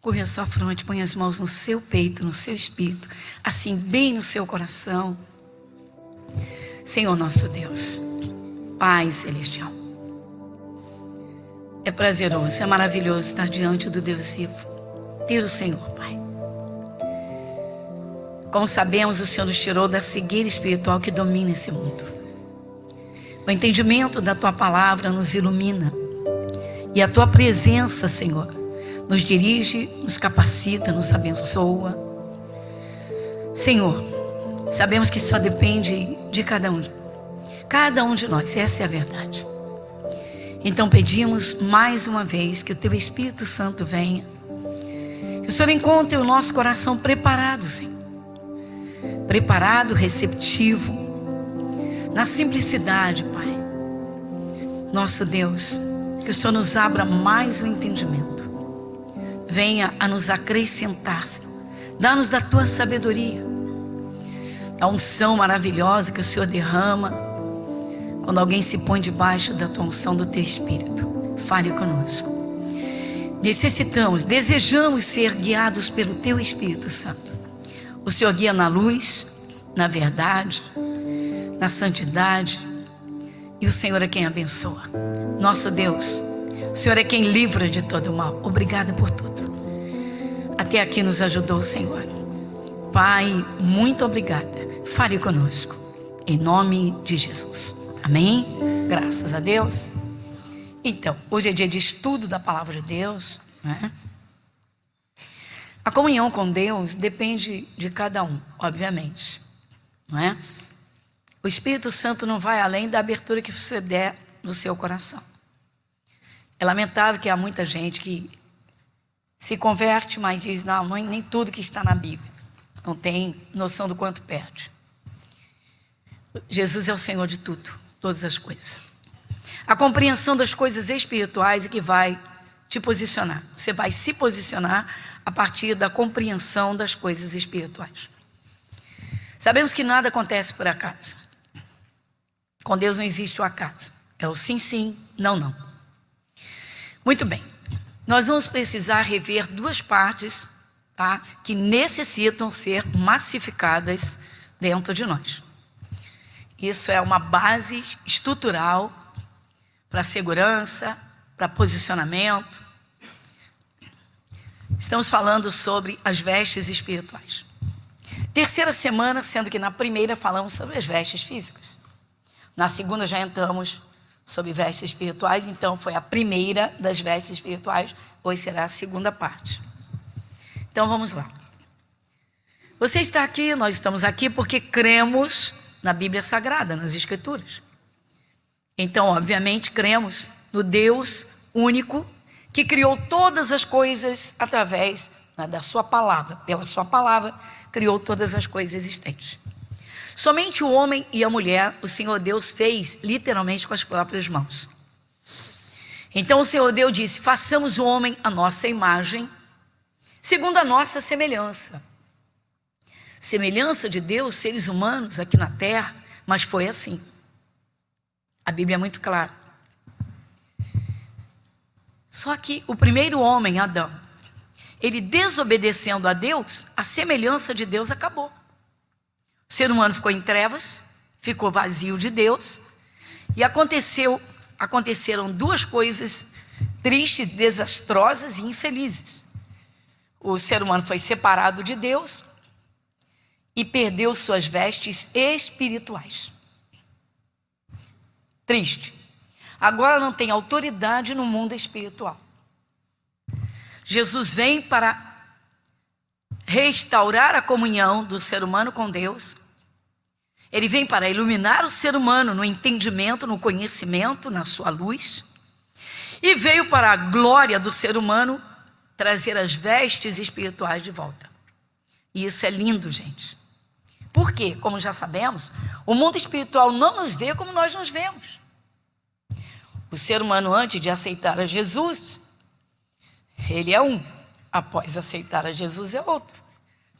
Curve a sua fronte, põe as mãos no seu peito, no seu espírito, assim bem no seu coração. Senhor nosso Deus, Pai Celestial, é prazeroso, é maravilhoso estar diante do Deus vivo, ter o Senhor, Pai. Como sabemos, o Senhor nos tirou da cegueira espiritual que domina esse mundo. O entendimento da Tua palavra nos ilumina. E a Tua presença, Senhor, nos dirige, nos capacita, nos abençoa. Senhor, sabemos que só depende de cada um de nós, essa é a verdade. Então pedimos mais uma vez que o Teu Espírito Santo venha, que o Senhor encontre o nosso coração preparado, Senhor. Preparado, receptivo, na simplicidade, Pai. Nosso Deus, que o Senhor nos abra mais o entendimento. Venha a nos acrescentar, Senhor. Dá-nos da Tua sabedoria, a unção maravilhosa que o Senhor derrama quando alguém se põe debaixo da Tua unção, do Teu Espírito. Fale conosco. Necessitamos, desejamos ser guiados pelo Teu Espírito Santo. O Senhor guia na luz, na verdade, na santidade, e o Senhor é quem abençoa. Nosso Deus, o Senhor é quem livra de todo o mal. Obrigada por tudo. Até aqui nos ajudou o Senhor. Pai, muito obrigada. Fale conosco, em nome de Jesus. Amém? Graças a Deus. Então, hoje é dia de estudo da palavra de Deus, né? A comunhão com Deus depende de cada um, obviamente, não é? O Espírito Santo não vai além da abertura que você der no seu coração. É lamentável que há muita gente que se converte, mas diz, não, nem tudo que está na Bíblia. Não tem noção do quanto perde. Jesus é o Senhor de tudo, todas as coisas. A compreensão das coisas espirituais é que vai te posicionar. Você vai se posicionar a partir da compreensão das coisas espirituais. Sabemos que nada acontece por acaso. Com Deus não existe o acaso. É o sim, sim, não, não. Muito bem. Nós vamos precisar rever duas partes, tá, que necessitam ser massificadas dentro de nós. Isso é uma base estrutural para segurança, para posicionamento. Estamos falando sobre as vestes espirituais. Terceira semana, sendo que na primeira falamos sobre as vestes físicas. Na segunda já entramos sobre vestes espirituais, então foi a primeira das vestes espirituais, hoje será a segunda parte. Então vamos lá. Você está aqui, nós estamos aqui porque cremos na Bíblia Sagrada, nas Escrituras. Então, obviamente, cremos no Deus único que criou todas as coisas através, né, da sua palavra. Pela sua palavra, criou todas as coisas existentes. Somente o homem e a mulher, o Senhor Deus fez literalmente com as próprias mãos. Então o Senhor Deus disse, façamos o homem à nossa imagem, segundo a nossa semelhança. Semelhança de Deus, seres humanos aqui na terra, mas foi assim. A Bíblia é muito clara. Só que o primeiro homem, Adão, ele desobedecendo a Deus, a semelhança de Deus acabou. O ser humano ficou em trevas, ficou vazio de Deus, e aconteceram duas coisas tristes, desastrosas e infelizes. O ser humano foi separado de Deus e perdeu suas vestes espirituais. Triste. Agora não tem autoridade no mundo espiritual. Jesus vem para restaurar a comunhão do ser humano com Deus. Ele vem para iluminar o ser humano no entendimento, no conhecimento, na sua luz. E veio para a glória do ser humano trazer as vestes espirituais de volta. E isso é lindo, gente. Por quê? Como já sabemos, o mundo espiritual não nos vê como nós nos vemos. O ser humano, antes de aceitar a Jesus, ele é um. Após aceitar a Jesus, é outro.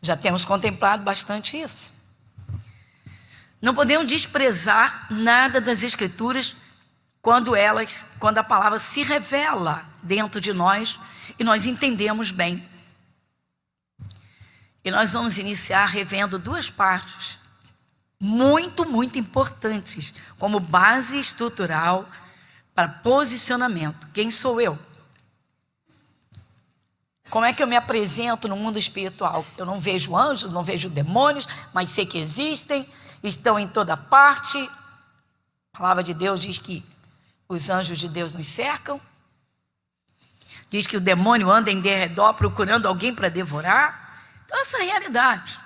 Já temos contemplado bastante isso. Não podemos desprezar nada das Escrituras quando a palavra se revela dentro de nós e nós entendemos bem E nós vamos iniciar revendo duas partes muito, muito importantes como base estrutural para posicionamento. Quem sou eu? Como é que eu me apresento no mundo espiritual? Eu não vejo anjos, não vejo demônios, mas sei que existem, estão em toda parte. A palavra de Deus diz que os anjos de Deus nos cercam. Diz que o demônio anda em derredor procurando alguém para devorar. Então essa é a realidade.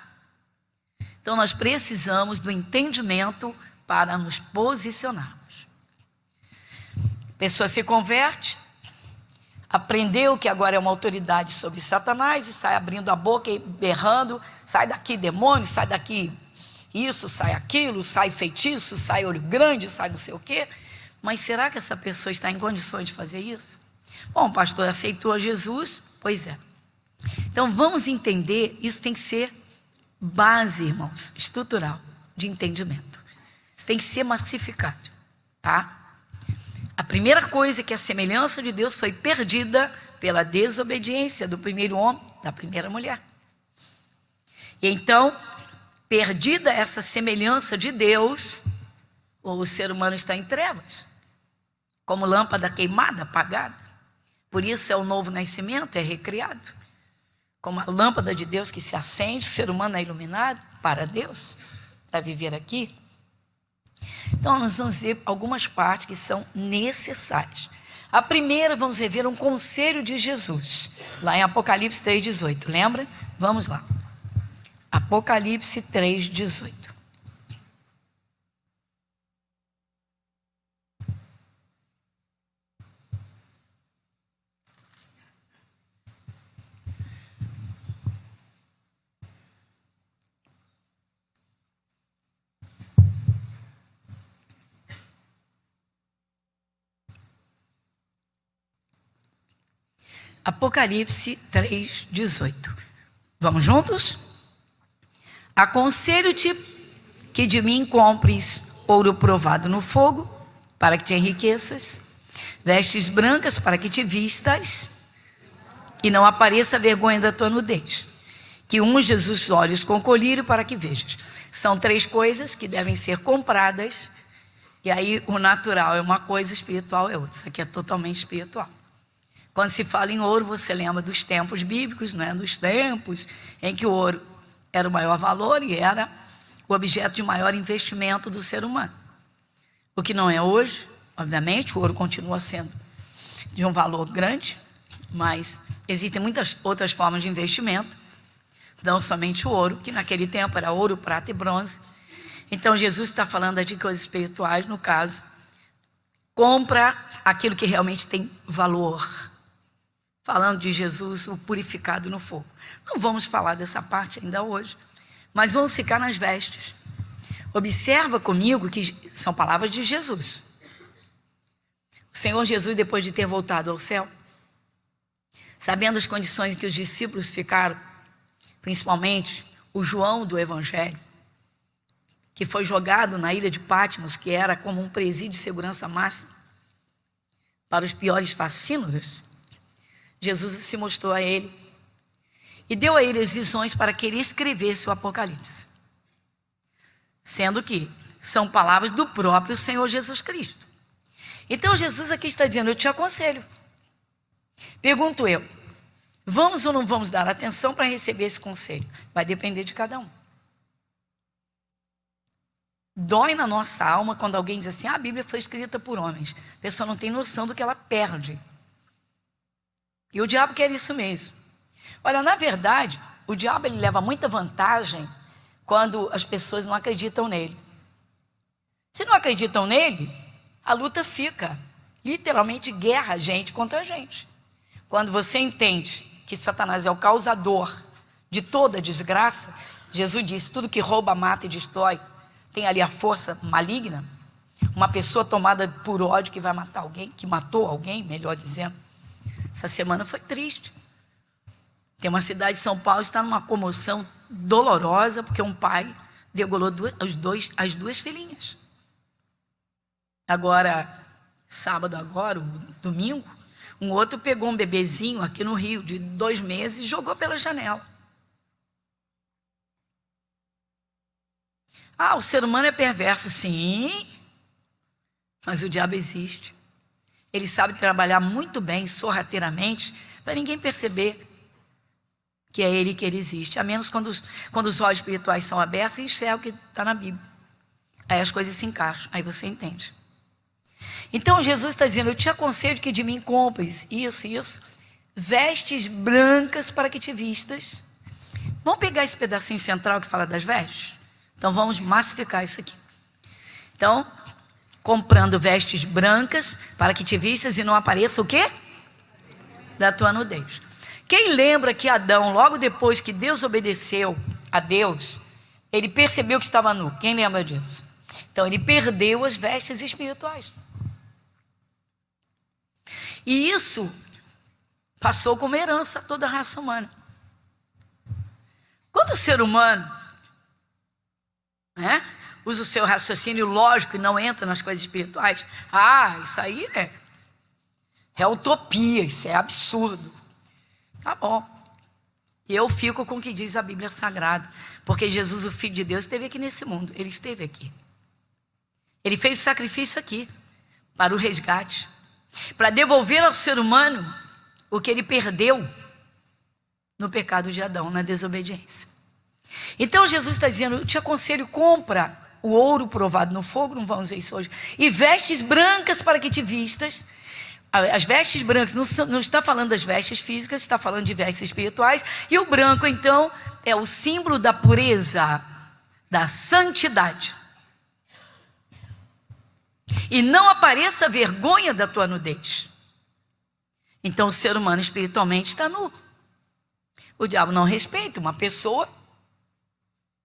Então nós precisamos do entendimento para nos posicionarmos. A pessoa se converte, aprendeu que agora é uma autoridade sobre Satanás e sai abrindo a boca e berrando, sai daqui demônio, sai daqui isso, sai aquilo, sai feitiço, sai olho grande, sai não sei o quê. Mas será que essa pessoa está em condições de fazer isso? Bom, o pastor aceitou Jesus, pois é. Então vamos entender, isso tem que ser base, irmãos, estrutural, de entendimento. Isso tem que ser massificado, tá? A primeira coisa é que a semelhança de Deus foi perdida pela desobediência do primeiro homem, da primeira mulher. E então, perdida essa semelhança de Deus, o ser humano está em trevas, como lâmpada queimada, apagada. Por isso é o novo nascimento, é recriado. Como a lâmpada de Deus que se acende, o ser humano é iluminado para Deus, para viver aqui. Então nós vamos ver algumas partes que são necessárias. A primeira, vamos rever um conselho de Jesus, lá em Apocalipse 3,18, lembra? Vamos lá. Apocalipse 3,18. Apocalipse 3,18. Vamos juntos? Aconselho-te que de mim compres ouro provado no fogo, para que te enriqueças, vestes brancas para que te vistas, e não apareça a vergonha da tua nudez, que unjas os olhos com colírio para que vejas. São três coisas que devem ser compradas, e aí o natural é uma coisa, espiritual é outra. Isso aqui é totalmente espiritual. Quando se fala em ouro, você lembra dos tempos bíblicos, né? Dos tempos em que o ouro era o maior valor e era o objeto de maior investimento do ser humano. O que não é hoje, obviamente, o ouro continua sendo de um valor grande, mas existem muitas outras formas de investimento, não somente o ouro, que naquele tempo era ouro, prata e bronze. Então Jesus está falando de coisas espirituais, no caso, compra aquilo que realmente tem valor. Falando de Jesus, o purificado no fogo. Não vamos falar dessa parte ainda hoje, mas vamos ficar nas vestes. Observa comigo que são palavras de Jesus. O Senhor Jesus, depois de ter voltado ao céu, sabendo as condições em que os discípulos ficaram, principalmente o João do Evangelho, que foi jogado na ilha de Patmos, que era como um presídio de segurança máxima para os piores fascínoras, Jesus se mostrou a ele e deu a ele as visões para que ele escrevesse o Apocalipse. Sendo que são palavras do próprio Senhor Jesus Cristo. Então Jesus aqui está dizendo, eu te aconselho. Pergunto eu, vamos ou não vamos dar atenção para receber esse conselho? Vai depender de cada um. Dói na nossa alma quando alguém diz assim, a Bíblia foi escrita por homens. A pessoa não tem noção do que ela perde. E o diabo quer isso mesmo. Olha, na verdade, o diabo ele leva muita vantagem quando as pessoas não acreditam nele. Se não acreditam nele, a luta fica literalmente guerra, gente contra gente. Quando você entende que Satanás é o causador de toda desgraça, Jesus disse, tudo que rouba, mata e destrói, tem ali a força maligna, uma pessoa tomada por ódio que vai matar alguém, que matou alguém, melhor dizendo. Essa semana foi triste. Tem uma cidade de São Paulo que está numa comoção dolorosa, porque um pai degolou as duas filhinhas. Agora, sábado agora, o domingo, um outro pegou um bebezinho aqui no Rio, de 2 meses, e jogou pela janela. Ah, o ser humano é perverso, sim, mas o diabo existe. Ele sabe trabalhar muito bem, sorrateiramente, para ninguém perceber que é ele que ele existe. A menos quando os olhos espirituais são abertos e enxerga o que está na Bíblia. Aí as coisas se encaixam, aí você entende. Então Jesus está dizendo, eu te aconselho que de mim compres isso, vestes brancas para que te vistas. Vamos pegar esse pedacinho central que fala das vestes? Então vamos massificar isso aqui. Então, comprando vestes brancas para que te vistas e não apareça o quê? Da tua nudez. Quem lembra que Adão, logo depois que Deus obedeceu a Deus, ele percebeu que estava nu? Quem lembra disso? Então ele perdeu as vestes espirituais. E isso passou como herança a toda a raça humana. Quando o ser humano usa o seu raciocínio lógico e não entra nas coisas espirituais, isso aí é utopia, isso é absurdo. Tá bom. E eu fico com o que diz a Bíblia Sagrada, porque Jesus, o Filho de Deus, esteve aqui nesse mundo, ele esteve aqui. Ele fez o sacrifício aqui, para o resgate, para devolver ao ser humano o que ele perdeu no pecado de Adão, na desobediência. Então Jesus está dizendo, eu te aconselho, compra o ouro provado no fogo, não vamos ver isso hoje, e vestes brancas para que te vistas. As vestes brancas, não está falando das vestes físicas, está falando de vestes espirituais, e o branco então é o símbolo da pureza, da santidade. E não apareça a vergonha da tua nudez. Então o ser humano espiritualmente está nu. O diabo não respeita uma pessoa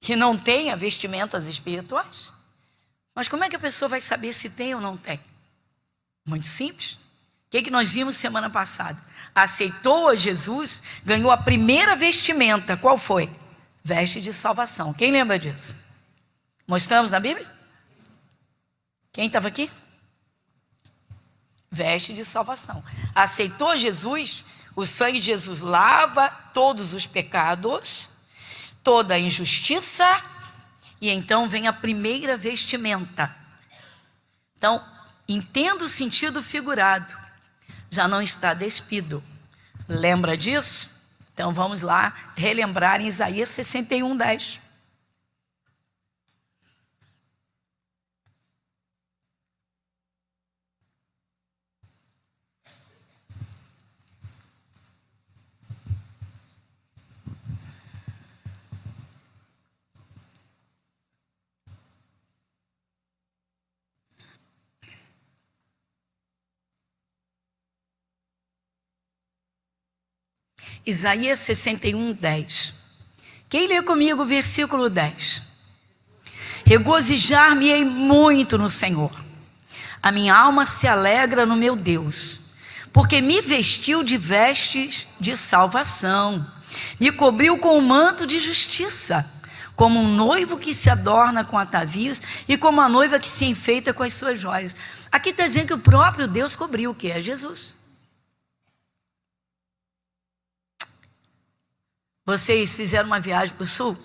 que não tenha vestimentas espirituais. Mas como é que a pessoa vai saber se tem ou não tem? Muito simples. O que nós vimos semana passada? Aceitou a Jesus, ganhou a primeira vestimenta. Qual foi? Veste de salvação. Quem lembra disso? Mostramos na Bíblia? Quem estava aqui? Veste de salvação. Aceitou Jesus, o sangue de Jesus lava todos os pecados, toda a injustiça, e então vem a primeira vestimenta. Então, entenda o sentido figurado. Já não está despido. Lembra disso? Então vamos lá relembrar em Isaías 61:10. Isaías 61:10. Quem lê comigo o versículo 10? Regozijar-me-ei muito no Senhor. A minha alma se alegra no meu Deus, porque me vestiu de vestes de salvação, me cobriu com o manto de justiça, como um noivo que se adorna com atavios e como a noiva que se enfeita com as suas joias. Aqui está dizendo que o próprio Deus cobriu, que é Jesus. Vocês fizeram uma viagem para o sul?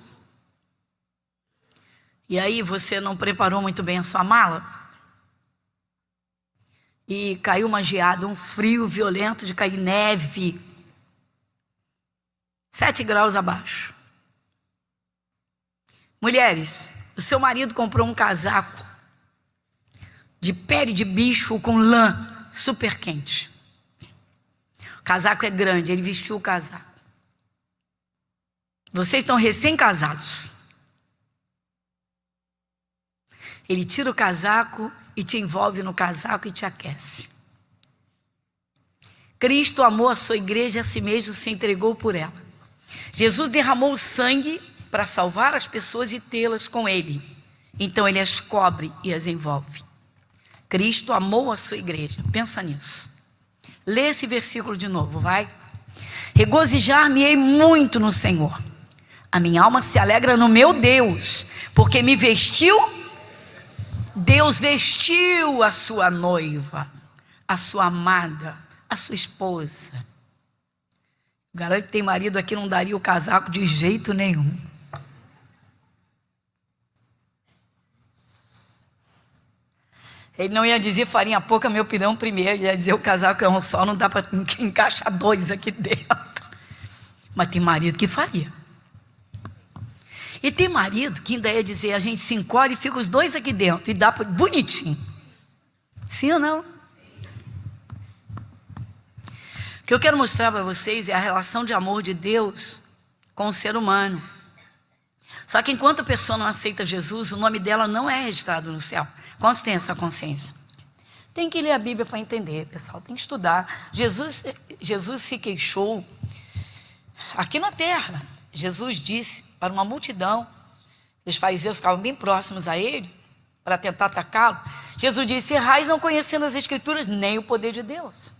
E aí você não preparou muito bem a sua mala? E caiu uma geada, um frio violento de cair neve. 7 graus abaixo. Mulheres, o seu marido comprou um casaco de pele de bicho com lã, super quente. O casaco é grande, ele vestiu o casaco. Vocês estão recém-casados. Ele tira o casaco e te envolve no casaco e te aquece. Cristo amou a sua igreja e a si mesmo se entregou por ela. Jesus derramou o sangue para salvar as pessoas e tê-las com ele. Então ele as cobre e as envolve. Cristo amou a sua igreja. Pensa nisso. Lê esse versículo de novo, vai. Regozijar-me-ei muito no Senhor. A minha alma se alegra no meu Deus, porque me vestiu. Deus vestiu a sua noiva, a sua amada, a sua esposa. Garanto que tem marido aqui, não daria o casaco de jeito nenhum. Ele não ia dizer farinha pouca, meu pirão primeiro. Ele ia dizer o casaco é um só, não dá para encaixar dois aqui dentro. Mas tem marido que faria. E tem marido que ainda ia dizer, a gente se encolhe e fica os dois aqui dentro. E dá bonitinho. Sim ou não? O que eu quero mostrar para vocês é a relação de amor de Deus com o ser humano. Só que enquanto a pessoa não aceita Jesus, o nome dela não é registrado no céu. Quantos têm essa consciência? Tem que ler a Bíblia para entender, pessoal. Tem que estudar. Jesus se queixou aqui na terra. Jesus disse para uma multidão, os fariseus ficavam bem próximos a ele, para tentar atacá-lo. Jesus disse, errais não conhecendo as Escrituras, nem o poder de Deus.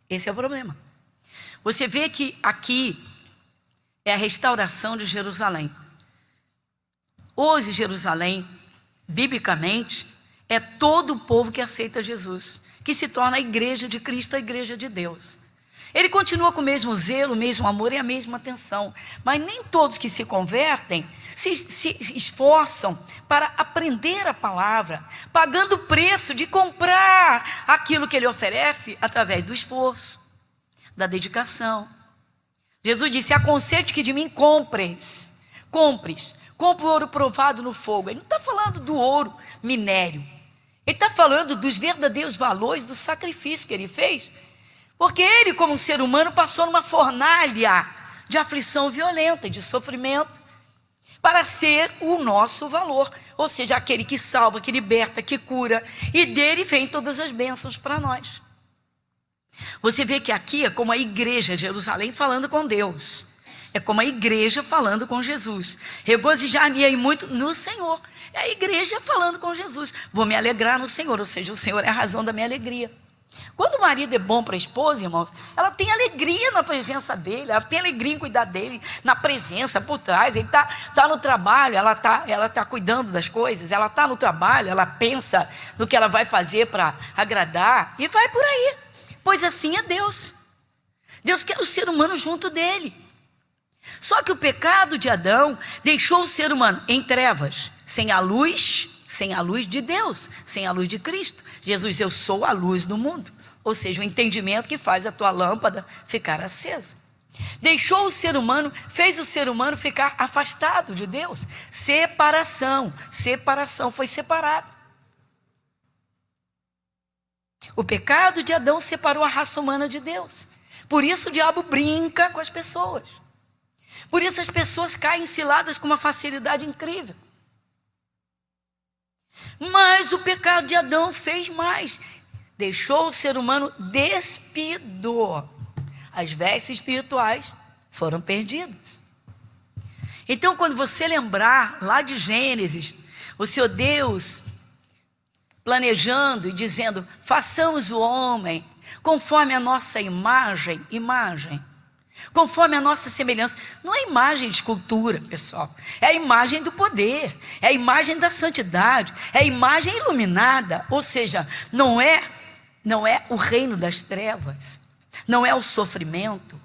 Esse é o problema. Você vê que aqui é a restauração de Jerusalém. Hoje Jerusalém, biblicamente, é todo o povo que aceita Jesus, que se torna a igreja de Cristo, a igreja de Deus. Ele continua com o mesmo zelo, o mesmo amor e a mesma atenção. Mas nem todos que se convertem se esforçam para aprender a palavra, pagando o preço de comprar aquilo que ele oferece através do esforço, da dedicação. Jesus disse, aconselho-te que de mim compres o ouro provado no fogo. Ele não está falando do ouro minério. Ele está falando dos verdadeiros valores do sacrifício que ele fez. Porque ele, como um ser humano, passou numa fornalha de aflição violenta, de sofrimento, para ser o nosso valor. Ou seja, aquele que salva, que liberta, que cura. E dele vem todas as bênçãos para nós. Você vê que aqui é como a igreja de Jerusalém falando com Deus. É como a igreja falando com Jesus. Regozijar-me muito no Senhor. É a igreja falando com Jesus. Vou me alegrar no Senhor. Ou seja, o Senhor é a razão da minha alegria. Quando o marido é bom para a esposa, irmãos, ela tem alegria na presença dele, ela tem alegria em cuidar dele, na presença, por trás. Ele tá no trabalho, ela tá cuidando das coisas, ela está no trabalho, ela pensa no que ela vai fazer para agradar e vai por aí. Pois assim é Deus. Deus quer o ser humano junto dele. Só que o pecado de Adão deixou o ser humano em trevas, sem a luz de Deus, sem a luz de Cristo. Jesus, eu sou a luz do mundo. Ou seja, o entendimento que faz a tua lâmpada ficar acesa. Deixou o ser humano, fez o ser humano ficar afastado de Deus. Separação, foi separado. O pecado de Adão separou a raça humana de Deus. Por isso o diabo brinca com as pessoas. Por isso as pessoas caem ciladas com uma facilidade incrível. Mas o pecado de Adão fez mais. Deixou o ser humano despido. As vestes espirituais foram perdidas. Então, quando você lembrar lá de Gênesis, o Senhor Deus planejando e dizendo, façamos o homem conforme a nossa imagem, conforme a nossa semelhança. Não é imagem de escultura, pessoal. É a imagem do poder. É a imagem da santidade. É a imagem iluminada. Ou seja, não é o reino das trevas. Não é o sofrimento.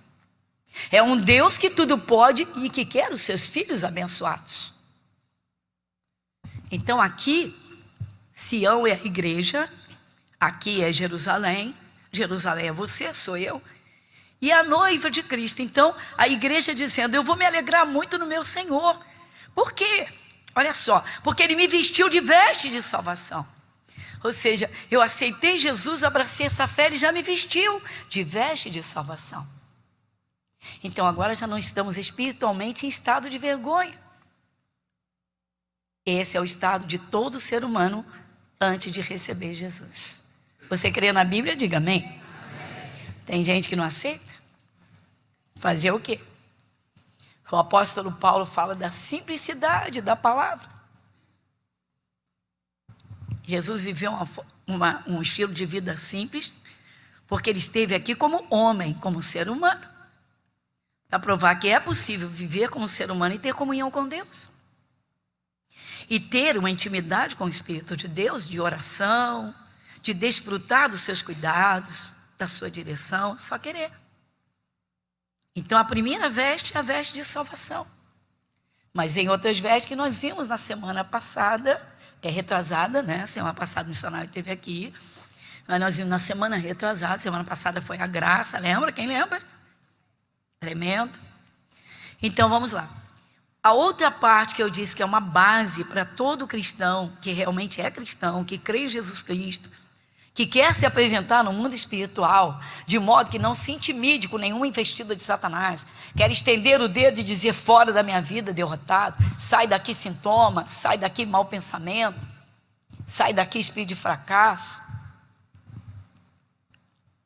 É um Deus que tudo pode e que quer os seus filhos abençoados. Então aqui, Sião é a igreja. Aqui é Jerusalém. Jerusalém é você, sou eu. E a noiva de Cristo. Então, a igreja dizendo, eu vou me alegrar muito no meu Senhor. Por quê? Olha só, porque Ele me vestiu de veste de salvação. Ou seja, eu aceitei Jesus, abracei essa fé, Ele já me vestiu de veste de salvação. Então, agora já não estamos espiritualmente em estado de vergonha. Esse é o estado de todo ser humano antes de receber Jesus. Você crê na Bíblia? Diga amém. Tem gente que não aceita? Fazer o quê? O apóstolo Paulo fala da simplicidade da palavra. Jesus viveu um estilo de vida simples, porque ele esteve aqui como homem, como ser humano, para provar que é possível viver como ser humano e ter comunhão com Deus. E ter uma intimidade com o Espírito de Deus, de oração, de desfrutar dos seus cuidados, da sua direção, só querer. Então a primeira veste é a veste de salvação. Mas em outras vestes que nós vimos na semana passada, retrasada, né? Semana passada o missionário esteve aqui. Mas nós vimos na semana retrasada. Semana passada foi a graça, lembra? Quem lembra? Tremendo. Então vamos lá. A outra parte que eu disse que é uma base para todo cristão, que realmente é cristão, que crê em Jesus Cristo, que quer se apresentar no mundo espiritual, de modo que não se intimide com nenhuma investida de Satanás, quer estender o dedo e dizer: fora da minha vida, derrotado, sai daqui sintoma, sai daqui mau pensamento, sai daqui espírito de fracasso.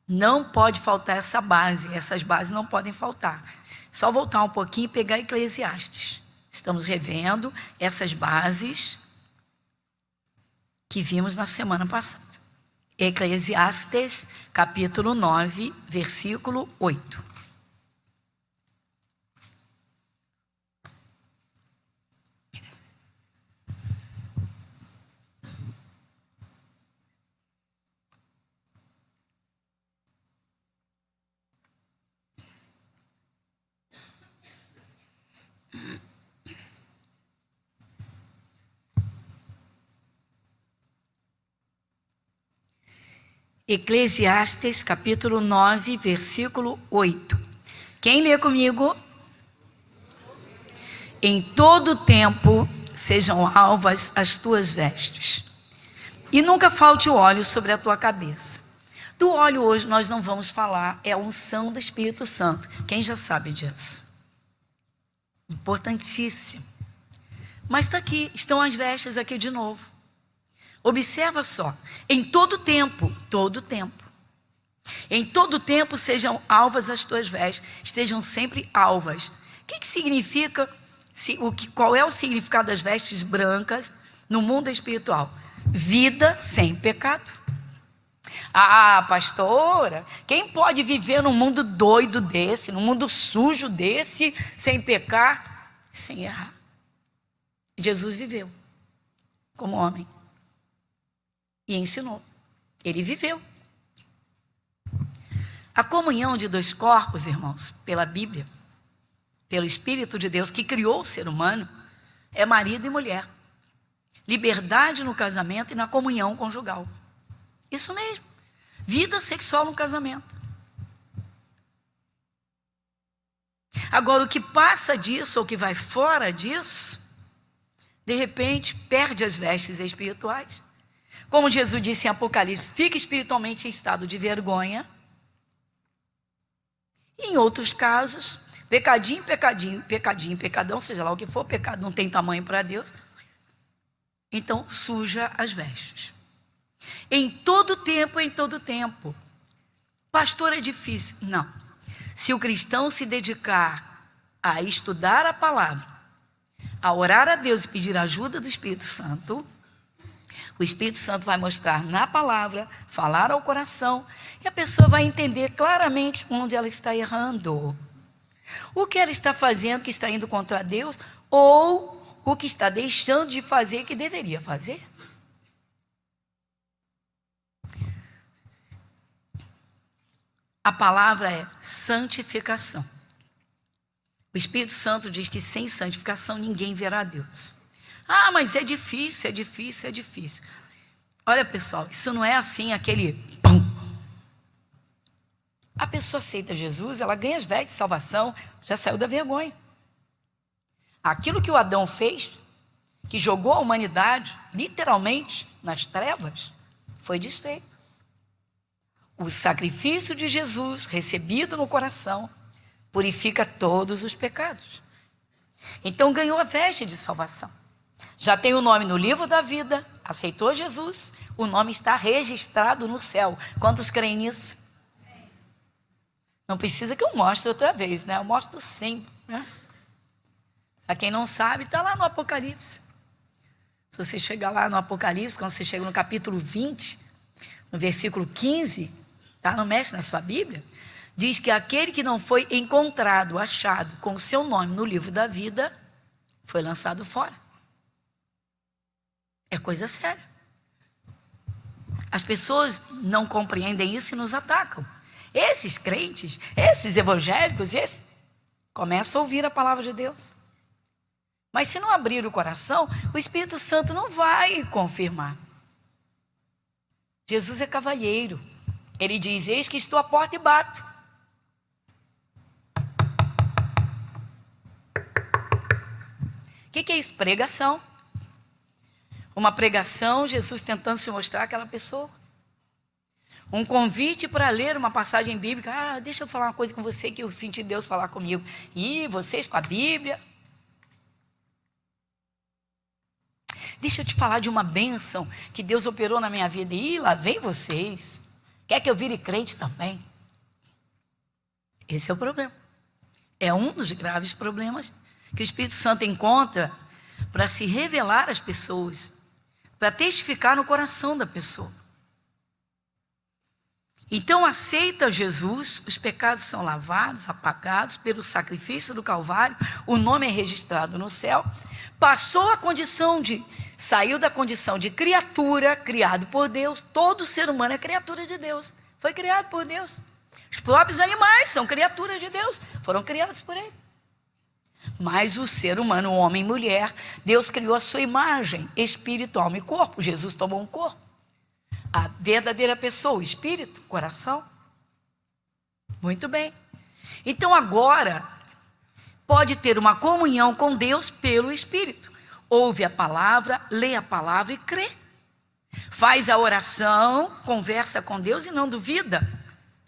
Não pode faltar essa base, essas bases não podem faltar. Só voltar um pouquinho e pegar Eclesiastes. Estamos revendo essas bases que vimos na semana passada. Eclesiastes, capítulo 9, versículo 8. Eclesiastes, capítulo 9, versículo 8. Quem lê comigo? Em todo tempo sejam alvas as tuas vestes, e nunca falte o óleo sobre a tua cabeça. Do óleo hoje nós não vamos falar, é a unção do Espírito Santo. Quem já sabe disso? Importantíssimo. Mas está aqui, estão as vestes aqui de novo. Observa só, em todo tempo, em todo tempo sejam alvas as tuas vestes, estejam sempre alvas. O que significa, qual é o significado das vestes brancas no mundo espiritual? Vida sem pecado. Ah, pastora, quem pode viver num mundo doido desse, num mundo sujo desse, sem pecar, sem errar? Jesus viveu como homem. E ensinou. Ele viveu. A comunhão de dois corpos, irmãos, pela Bíblia, pelo Espírito de Deus que criou o ser humano, é marido e mulher. Liberdade no casamento e na comunhão conjugal. Isso mesmo. Vida sexual no casamento. Agora, o que passa disso ou que vai fora disso, de repente, perde as vestes espirituais. Como Jesus disse em Apocalipse, fica espiritualmente em estado de vergonha. E em outros casos, pecadinho, pecadão, seja lá o que for, pecado não tem tamanho para Deus. Então, suja as vestes. Em todo tempo. Pastor, é difícil. Não. Se o cristão se dedicar a estudar a palavra, a orar a Deus e pedir a ajuda do Espírito Santo, o Espírito Santo vai mostrar na palavra, falar ao coração, e a pessoa vai entender claramente onde ela está errando. O que ela está fazendo que está indo contra Deus, ou o que está deixando de fazer que deveria fazer. A palavra é santificação. O Espírito Santo diz que sem santificação ninguém verá Deus. Ah, mas é difícil. Olha, pessoal, isso não é assim, aquele pum. A pessoa aceita Jesus, ela ganha as vestes de salvação, já saiu da vergonha. Aquilo que o Adão fez, que jogou a humanidade, literalmente, nas trevas, foi desfeito. O sacrifício de Jesus, recebido no coração, purifica todos os pecados. Então ganhou a veste de salvação. Já tem o nome no livro da vida, aceitou Jesus, o nome está registrado no céu. Quantos creem nisso? Não precisa que eu mostre outra vez, né? Eu mostro sempre, né? Para quem não sabe, está lá no Apocalipse. Se você chegar lá no Apocalipse, quando você chega no capítulo 20, no versículo 15, tá? Não mexe na sua Bíblia, diz que aquele que não foi encontrado, achado com o seu nome no livro da vida, foi lançado fora. É coisa séria. As pessoas não compreendem isso e nos atacam. Esses crentes, esses evangélicos, começam a ouvir a palavra de Deus. Mas se não abrir o coração, o Espírito Santo não vai confirmar. Jesus é cavalheiro. Ele diz: eis que estou à porta e bato. O que é isso? Pregação. Uma pregação, Jesus tentando se mostrar àquela pessoa. Um convite para ler uma passagem bíblica. Ah, deixa eu falar uma coisa com você que eu senti Deus falar comigo. E vocês com a Bíblia. Deixa eu te falar de uma bênção que Deus operou na minha vida. E lá vem vocês. Quer que eu vire crente também? Esse é o problema. É um dos graves problemas que o Espírito Santo encontra para se revelar às pessoas, para testificar no coração da pessoa. Então aceita Jesus, os pecados são lavados, apagados pelo sacrifício do Calvário, o nome é registrado no céu, saiu da condição de criatura, criado por Deus. Todo ser humano é criatura de Deus, foi criado por Deus. Os próprios animais são criaturas de Deus, foram criados por Ele. Mas o ser humano, homem e mulher, Deus criou a sua imagem, espírito, alma e corpo. Jesus tomou um corpo. A verdadeira pessoa, o espírito, o coração. Muito bem. Então agora, pode ter uma comunhão com Deus pelo Espírito. Ouve a palavra, lê a palavra e crê. Faz a oração, conversa com Deus e não duvida.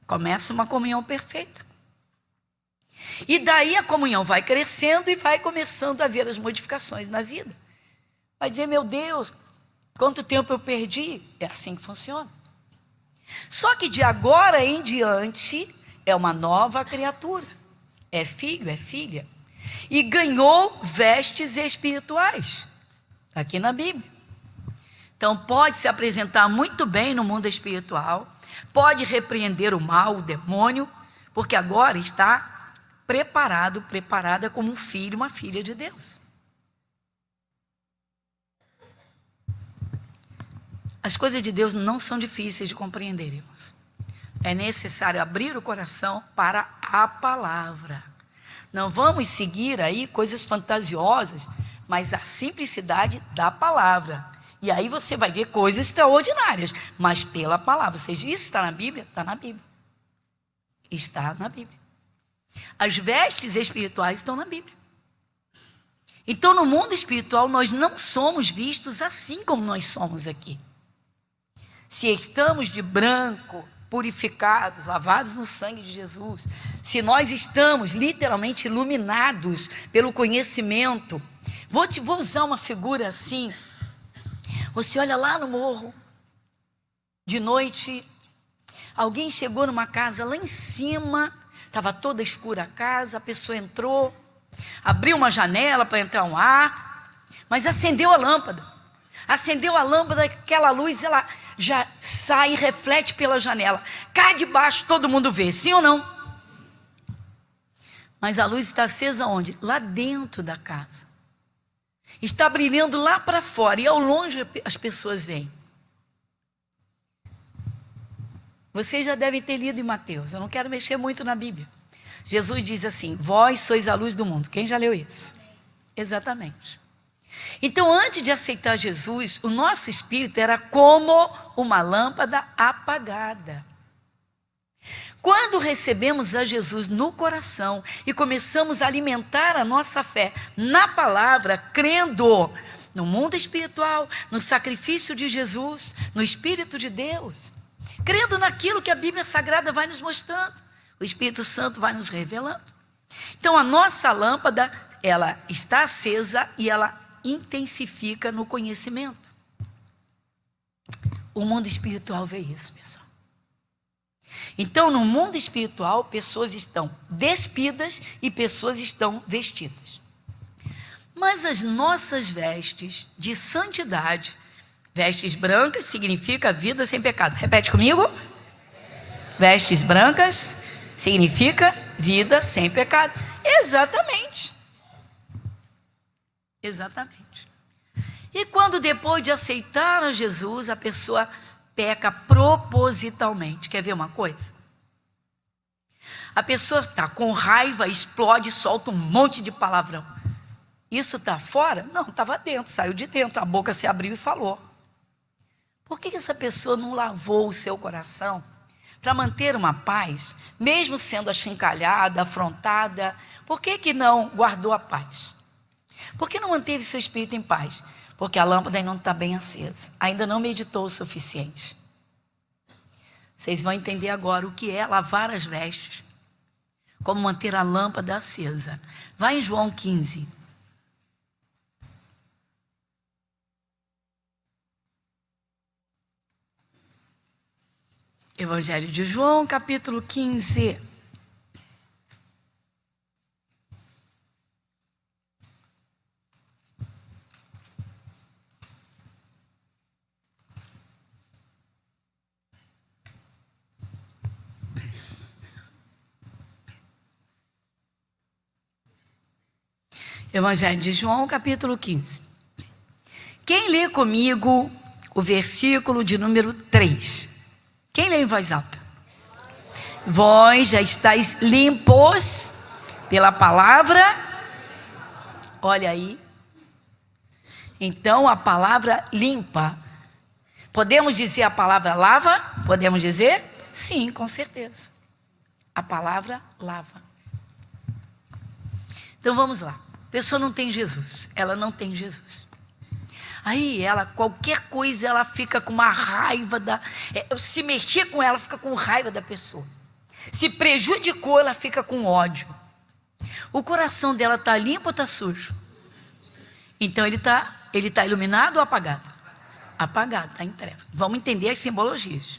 Começa uma comunhão perfeita. E daí a comunhão vai crescendo e vai começando a ver as modificações na vida. Vai dizer: meu Deus, quanto tempo eu perdi? É assim que funciona. Só que de agora em diante é uma nova criatura. É filho, é filha. E ganhou vestes espirituais. Aqui na Bíblia. Então pode se apresentar muito bem no mundo espiritual. Pode repreender o mal, o demônio. Porque agora está preparada como um filho, uma filha de Deus. As coisas de Deus não são difíceis de compreender, irmãos. É necessário abrir o coração para a palavra. Não vamos seguir aí coisas fantasiosas, mas a simplicidade da palavra. E aí você vai ver coisas extraordinárias, mas pela palavra. Ou seja, isso está na Bíblia? Está na Bíblia. Está na Bíblia. As vestes espirituais estão na Bíblia. Então, no mundo espiritual, nós não somos vistos assim como nós somos aqui. Se estamos de branco, purificados, lavados no sangue de Jesus, se nós estamos literalmente iluminados pelo conhecimento, vou usar uma figura assim. Você olha lá no morro, de noite, alguém chegou numa casa lá em cima, estava toda escura a casa, a pessoa entrou, abriu uma janela para entrar um ar, mas acendeu a lâmpada. Acendeu a lâmpada, aquela luz, ela já sai e reflete pela janela. Cai de baixo, todo mundo vê, sim ou não? Mas a luz está acesa onde? Lá dentro da casa. Está brilhando lá para fora e ao longe as pessoas veem. Vocês já devem ter lido em Mateus, eu não quero mexer muito na Bíblia. Jesus diz assim: vós sois a luz do mundo. Quem já leu isso? Exatamente. Então, antes de aceitar Jesus, o nosso espírito era como uma lâmpada apagada. Quando recebemos a Jesus no coração e começamos a alimentar a nossa fé na palavra, crendo no mundo espiritual, no sacrifício de Jesus, no Espírito de Deus, crendo naquilo que a Bíblia Sagrada vai nos mostrando, o Espírito Santo vai nos revelando. Então a nossa lâmpada, ela está acesa e ela intensifica no conhecimento. O mundo espiritual vê isso, pessoal. Então no mundo espiritual, pessoas estão despidas e pessoas estão vestidas. Mas as nossas vestes de santidade, vestes brancas significa vida sem pecado. Repete comigo. Vestes brancas significa vida sem pecado. Exatamente. Exatamente. E quando depois de aceitar a Jesus, a pessoa peca propositalmente. Quer ver uma coisa? A pessoa está com raiva, explode, solta um monte de palavrão. Isso está fora? Não, estava dentro, saiu de dentro. A boca se abriu e falou. Por que essa pessoa não lavou o seu coração para manter uma paz, mesmo sendo achincalhada, afrontada? Por que não guardou a paz? Por que não manteve seu espírito em paz? Porque a lâmpada ainda não está bem acesa, ainda não meditou o suficiente. Vocês vão entender agora o que é lavar as vestes, como manter a lâmpada acesa. Vai em João 15. Evangelho de João, capítulo 15. Evangelho de João, capítulo 15. Quem lê comigo o versículo de número 3? Quem lê em voz alta? Vós já estáis limpos pela palavra. Olha aí. Então a palavra limpa. Podemos dizer a palavra lava? Podemos dizer? Sim, com certeza. A palavra lava. Então vamos lá. A pessoa não tem Jesus. Ela não tem Jesus. Aí ela, qualquer coisa, ela fica com uma raiva se mexer com ela, fica com raiva da pessoa. Se prejudicou, ela fica com ódio. O coração dela está limpo ou está sujo? Então ele tá iluminado ou apagado? Apagado, está em trevas. Vamos entender as simbologias.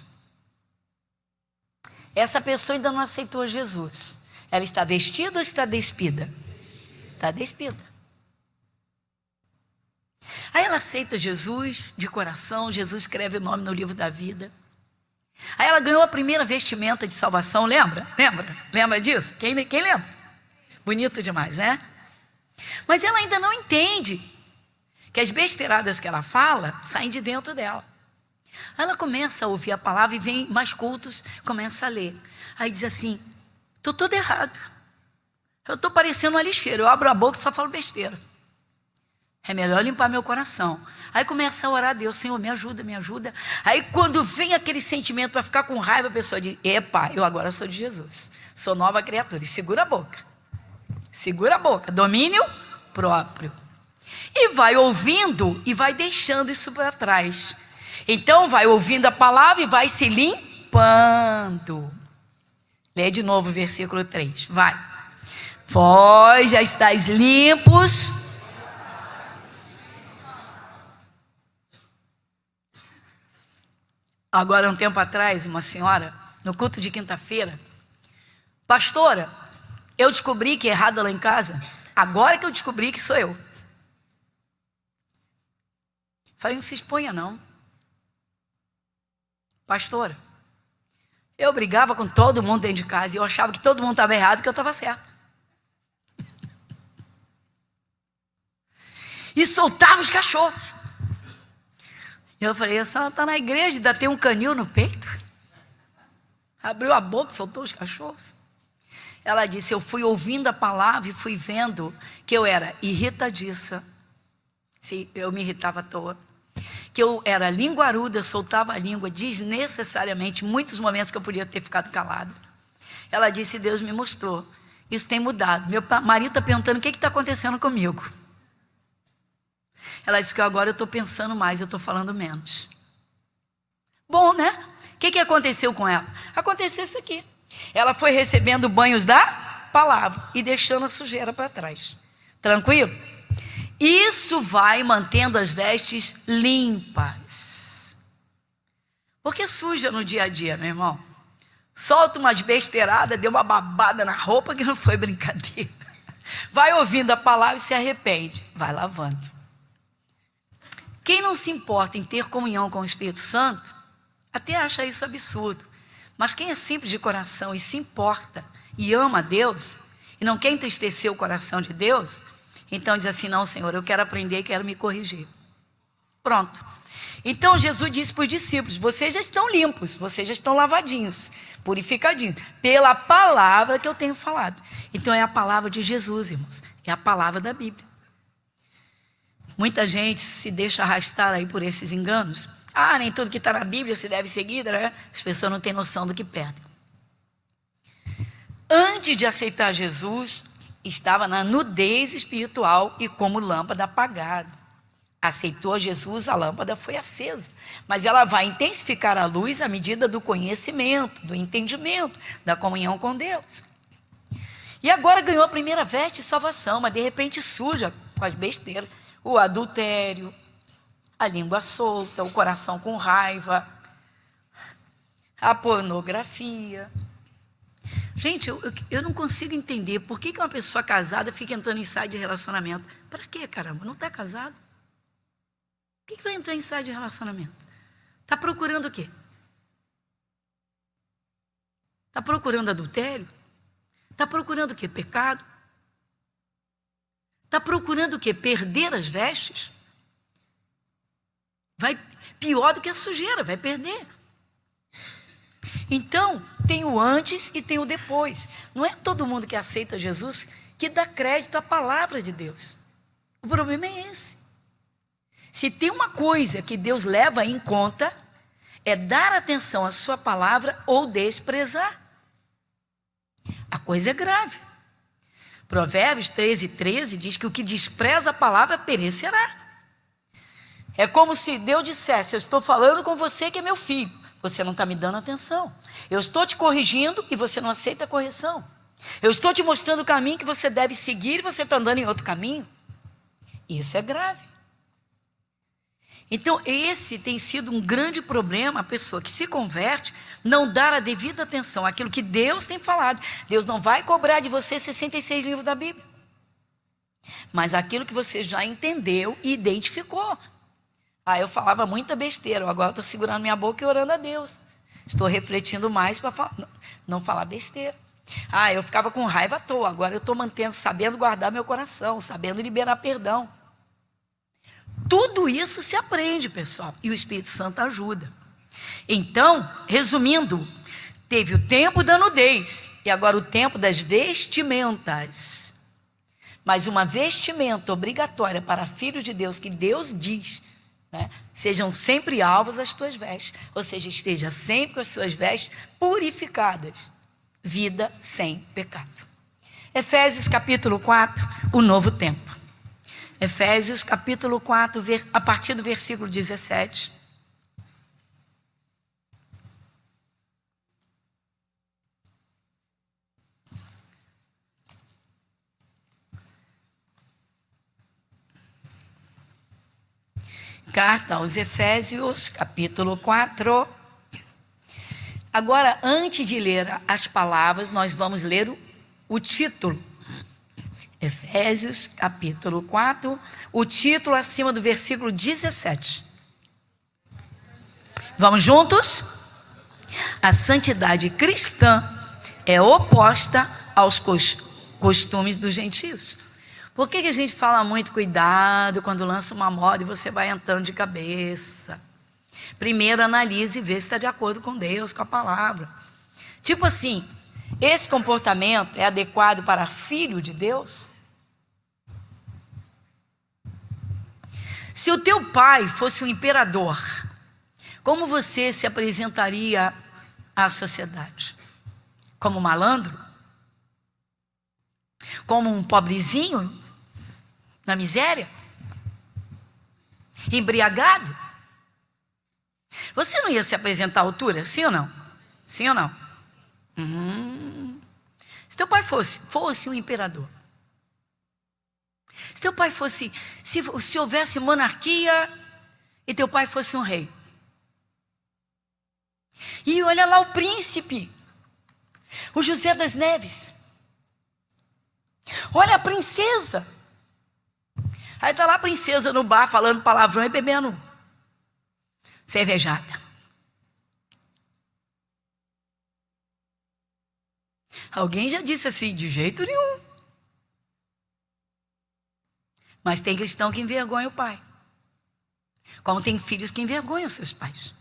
Essa pessoa ainda não aceitou Jesus. Ela está vestida ou está despida? Está despida. Aí ela aceita Jesus de coração, Jesus escreve o nome no livro da vida. Aí ela ganhou a primeira vestimenta de salvação, lembra? Lembra disso? Quem lembra? Bonito demais, né? Mas ela ainda não entende que as besteiradas que ela fala saem de dentro dela. Aí ela começa a ouvir a palavra e vem mais cultos, começa a ler. Aí diz assim, estou todo errado. Eu estou parecendo uma lixeira, eu abro a boca e só falo besteira. É melhor limpar meu coração. Aí começa a orar a Deus, Senhor, me ajuda, me ajuda. Aí quando vem aquele sentimento para ficar com raiva, a pessoa diz, epa, eu agora sou de Jesus. Sou nova criatura. E segura a boca. Segura a boca. Domínio próprio. E vai ouvindo e vai deixando isso para trás. Então vai ouvindo a palavra e vai se limpando. Lê de novo o versículo 3. Vai. Vós já estáis limpos. Agora, um tempo atrás, uma senhora, no culto de quinta-feira, pastora, eu descobri que é errado lá em casa. Agora que eu descobri que sou eu. Falei, não se exponha não. Pastora, eu brigava com todo mundo dentro de casa e eu achava que todo mundo estava errado e que eu estava certo. E soltava os cachorros. Eu falei, a senhora está na igreja, ainda tem um canil no peito? Abriu a boca, soltou os cachorros. Ela disse, eu fui ouvindo a palavra e fui vendo que eu era irritadiça. Eu me irritava à toa. Que eu era linguaruda, eu soltava a língua desnecessariamente, muitos momentos que eu podia ter ficado calada. Ela disse, Deus me mostrou. Isso tem mudado. Meu marido está perguntando o que está acontecendo comigo. Ela disse que agora eu estou pensando mais, eu estou falando menos. Bom, né? O que aconteceu com ela? Aconteceu isso aqui. Ela foi recebendo banhos da palavra e deixando a sujeira para trás. Tranquilo? Isso vai mantendo as vestes limpas. Porque suja no dia a dia, meu irmão. Solta umas besteiradas, deu uma babada na roupa que não foi brincadeira. Vai ouvindo a palavra e se arrepende. Vai lavando. Quem não se importa em ter comunhão com o Espírito Santo, até acha isso absurdo. Mas quem é simples de coração e se importa e ama a Deus, e não quer entristecer o coração de Deus, então diz assim, não, Senhor, eu quero aprender e quero me corrigir. Pronto. Então Jesus disse para os discípulos, vocês já estão limpos, vocês já estão lavadinhos, purificadinhos, pela palavra que eu tenho falado. Então é a palavra de Jesus, irmãos, é a palavra da Bíblia. Muita gente se deixa arrastar aí por esses enganos. Ah, nem tudo que está na Bíblia se deve seguir, né? As pessoas não têm noção do que perdem. Antes de aceitar Jesus, estava na nudez espiritual e como lâmpada apagada. Aceitou Jesus, a lâmpada foi acesa. Mas ela vai intensificar a luz à medida do conhecimento, do entendimento, da comunhão com Deus. E agora ganhou a primeira veste de salvação, mas de repente suja com as besteiras. O adultério, a língua solta, o coração com raiva, a pornografia. Gente, eu não consigo entender por que uma pessoa casada fica entrando em site de relacionamento. Para quê, caramba? Não está casado? Por que vai entrar em site de relacionamento? Está procurando o quê? Está procurando adultério? Está procurando o quê? Pecado? Está procurando o quê? Perder as vestes? Vai pior do que a sujeira, vai perder. Então, tem o antes e tem o depois. Não é todo mundo que aceita Jesus que dá crédito à palavra de Deus. O problema é esse. Se tem uma coisa que Deus leva em conta, é dar atenção à sua palavra ou desprezar. A coisa é grave. Provérbios 13:13 diz que o que despreza a palavra perecerá. É como se Deus dissesse: eu estou falando com você que é meu filho, você não está me dando atenção. Eu estou te corrigindo e você não aceita a correção. Eu estou te mostrando o caminho que você deve seguir e você está andando em outro caminho. Isso é grave. Então esse tem sido um grande problema, a pessoa que se converte não dar a devida atenção àquilo que Deus tem falado. Deus não vai cobrar de você 66 livros da Bíblia, mas aquilo que você já entendeu e identificou. Ah, eu falava muita besteira, agora estou segurando minha boca e orando a Deus. Estou refletindo mais para não falar besteira. Ah, eu ficava com raiva à toa, agora eu estou mantendo, sabendo guardar meu coração, sabendo liberar perdão. Tudo isso se aprende, pessoal, e o Espírito Santo ajuda. Então, resumindo, teve o tempo da nudez e agora o tempo das vestimentas. Mas uma vestimenta obrigatória para filhos de Deus, que Deus diz, né? Sejam sempre alvos as tuas vestes, ou seja, esteja sempre com as suas vestes purificadas, vida sem pecado. Efésios capítulo 4, o novo tempo. Efésios capítulo 4, a partir do versículo 17. Carta aos Efésios, capítulo 4. Agora, antes de ler as palavras, nós vamos ler o título. Efésios, capítulo 4, o título acima do versículo 17. Vamos juntos? A santidade cristã é oposta aos costumes dos gentios. Por que a gente fala muito cuidado quando lança uma moda e você vai entrando de cabeça? Primeiro analise e vê se está de acordo com Deus, com a palavra. Tipo assim, esse comportamento é adequado para filho de Deus? Se o teu pai fosse um imperador, como você se apresentaria à sociedade? Como malandro? Como um pobrezinho na miséria? Embriagado? Você não ia se apresentar à altura, sim ou não? Sim ou não? Se teu pai fosse um imperador, se teu pai fosse, se houvesse monarquia e teu pai fosse um rei, e olha lá o príncipe, o José das Neves, olha a princesa, aí está lá a princesa no bar falando palavrão e bebendo cervejada. Alguém já disse assim, de jeito nenhum. Mas tem cristão que envergonha o pai, como tem filhos que envergonham seus pais.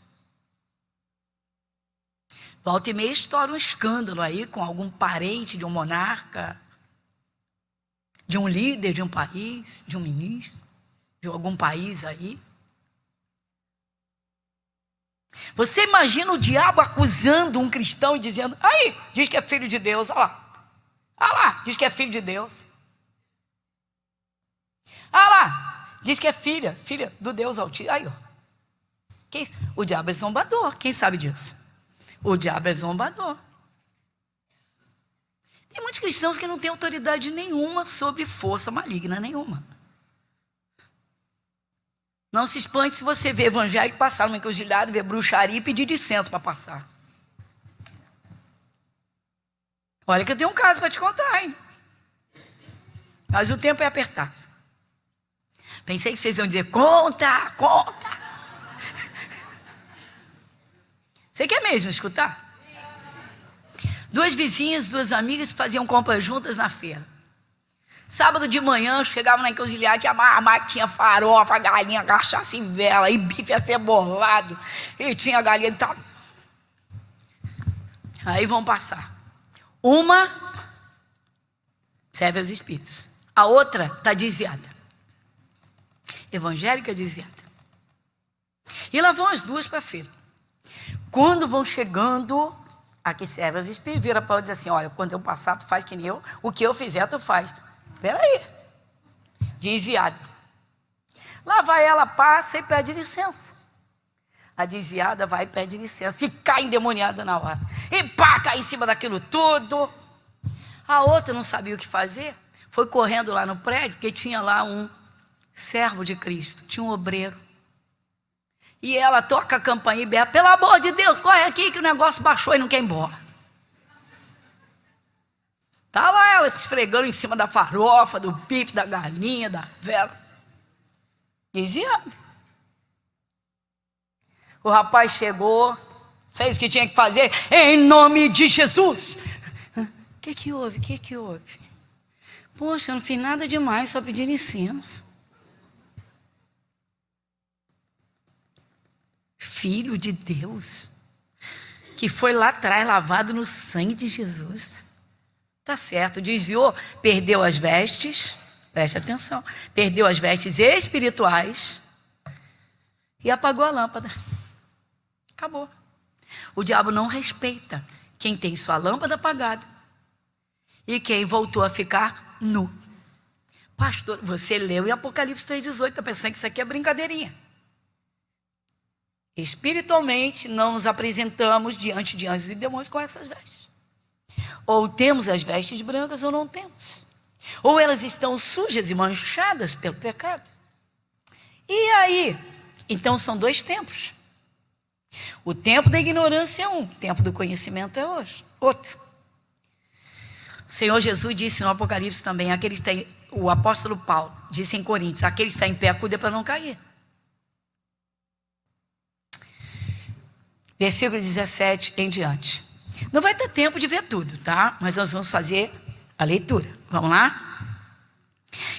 Volta e meia estoura um escândalo aí com algum parente de um monarca, de um líder de um país, de um ministro. de algum país aí. Você imagina o diabo acusando um cristão e dizendo: aí, diz que é filho de Deus, olha lá, diz que é filho de Deus. Olha lá, diz que é filha do Deus Altíssimo. Aí, ó. O diabo é zombador, quem sabe disso? O diabo é zombador. Tem muitos cristãos que não têm autoridade nenhuma sobre força maligna nenhuma. Não se espante se você vê evangélico passar numa encruzilhada, ver bruxaria e pedir licença para passar. Olha que eu tenho um caso para te contar, hein? Mas o tempo é apertado. Pensei que vocês iam dizer: conta. Você quer mesmo escutar? Duas vizinhas, duas amigas faziam compras juntas na feira. Sábado de manhã, chegavam na encruzilhada, tinha mais, tinha farofa, galinha, cachaça em vela, e bife acebolado, e tinha galinha e tal. Aí vão passar. Uma serve aos espíritos, a outra está desviada. Evangélica desviada. E lá vão as duas para a feira. Quando vão chegando, a que serve aos espíritos, vira para ela e diz assim: olha, quando eu passar, tu faz que nem eu, o que eu fizer, tu faz. Espera aí. Desviada. Lá vai ela, passa e pede licença. A desviada vai e pede licença e cai endemoniada na hora. E pá, cai em cima daquilo tudo. A outra não sabia o que fazer, foi correndo lá no prédio, porque tinha lá um servo de Cristo, tinha um obreiro. E ela toca a campainha e berra: pelo amor de Deus, corre aqui que o negócio baixou e não quer ir embora. Tá lá ela se esfregando em cima da farofa, do bife, da galinha, da vela. Desviada. O rapaz chegou, fez o que tinha que fazer, em nome de Jesus. O que houve? O que houve? Poxa, eu não fiz nada demais, só pedi licença. Filho de Deus, que foi lá atrás lavado no sangue de Jesus. Tá certo, desviou, perdeu as vestes, preste atenção, perdeu as vestes espirituais e apagou a lâmpada. Acabou. O diabo não respeita quem tem sua lâmpada apagada e quem voltou a ficar nu. Pastor, você leu em Apocalipse 3,18, está pensando que isso aqui é brincadeirinha. Espiritualmente, não nos apresentamos diante de anjos e demônios com essas vestes. Ou temos as vestes brancas ou não temos. Ou elas estão sujas e manchadas pelo pecado. E aí? Então são dois tempos. O tempo da ignorância é um, o tempo do conhecimento é outro. O Senhor Jesus disse no Apocalipse também, o apóstolo Paulo disse em Coríntios: aquele que está em pé, cuida para não cair. Versículo 17 em diante. Não vai ter tempo de ver tudo, tá? Mas nós vamos fazer a leitura. Vamos lá?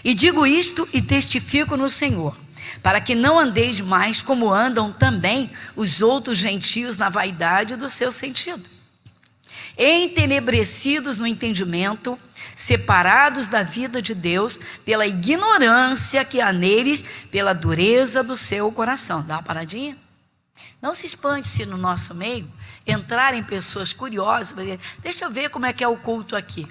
E digo isto e testifico no Senhor, para que não andeis mais como andam também os outros gentios na vaidade do seu sentido, entenebrecidos no entendimento, separados da vida de Deus pela ignorância que há neles, pela dureza do seu coração. Dá uma paradinha? Não se espante se no nosso meio entrarem pessoas curiosas, deixa eu ver como é que é o culto aqui.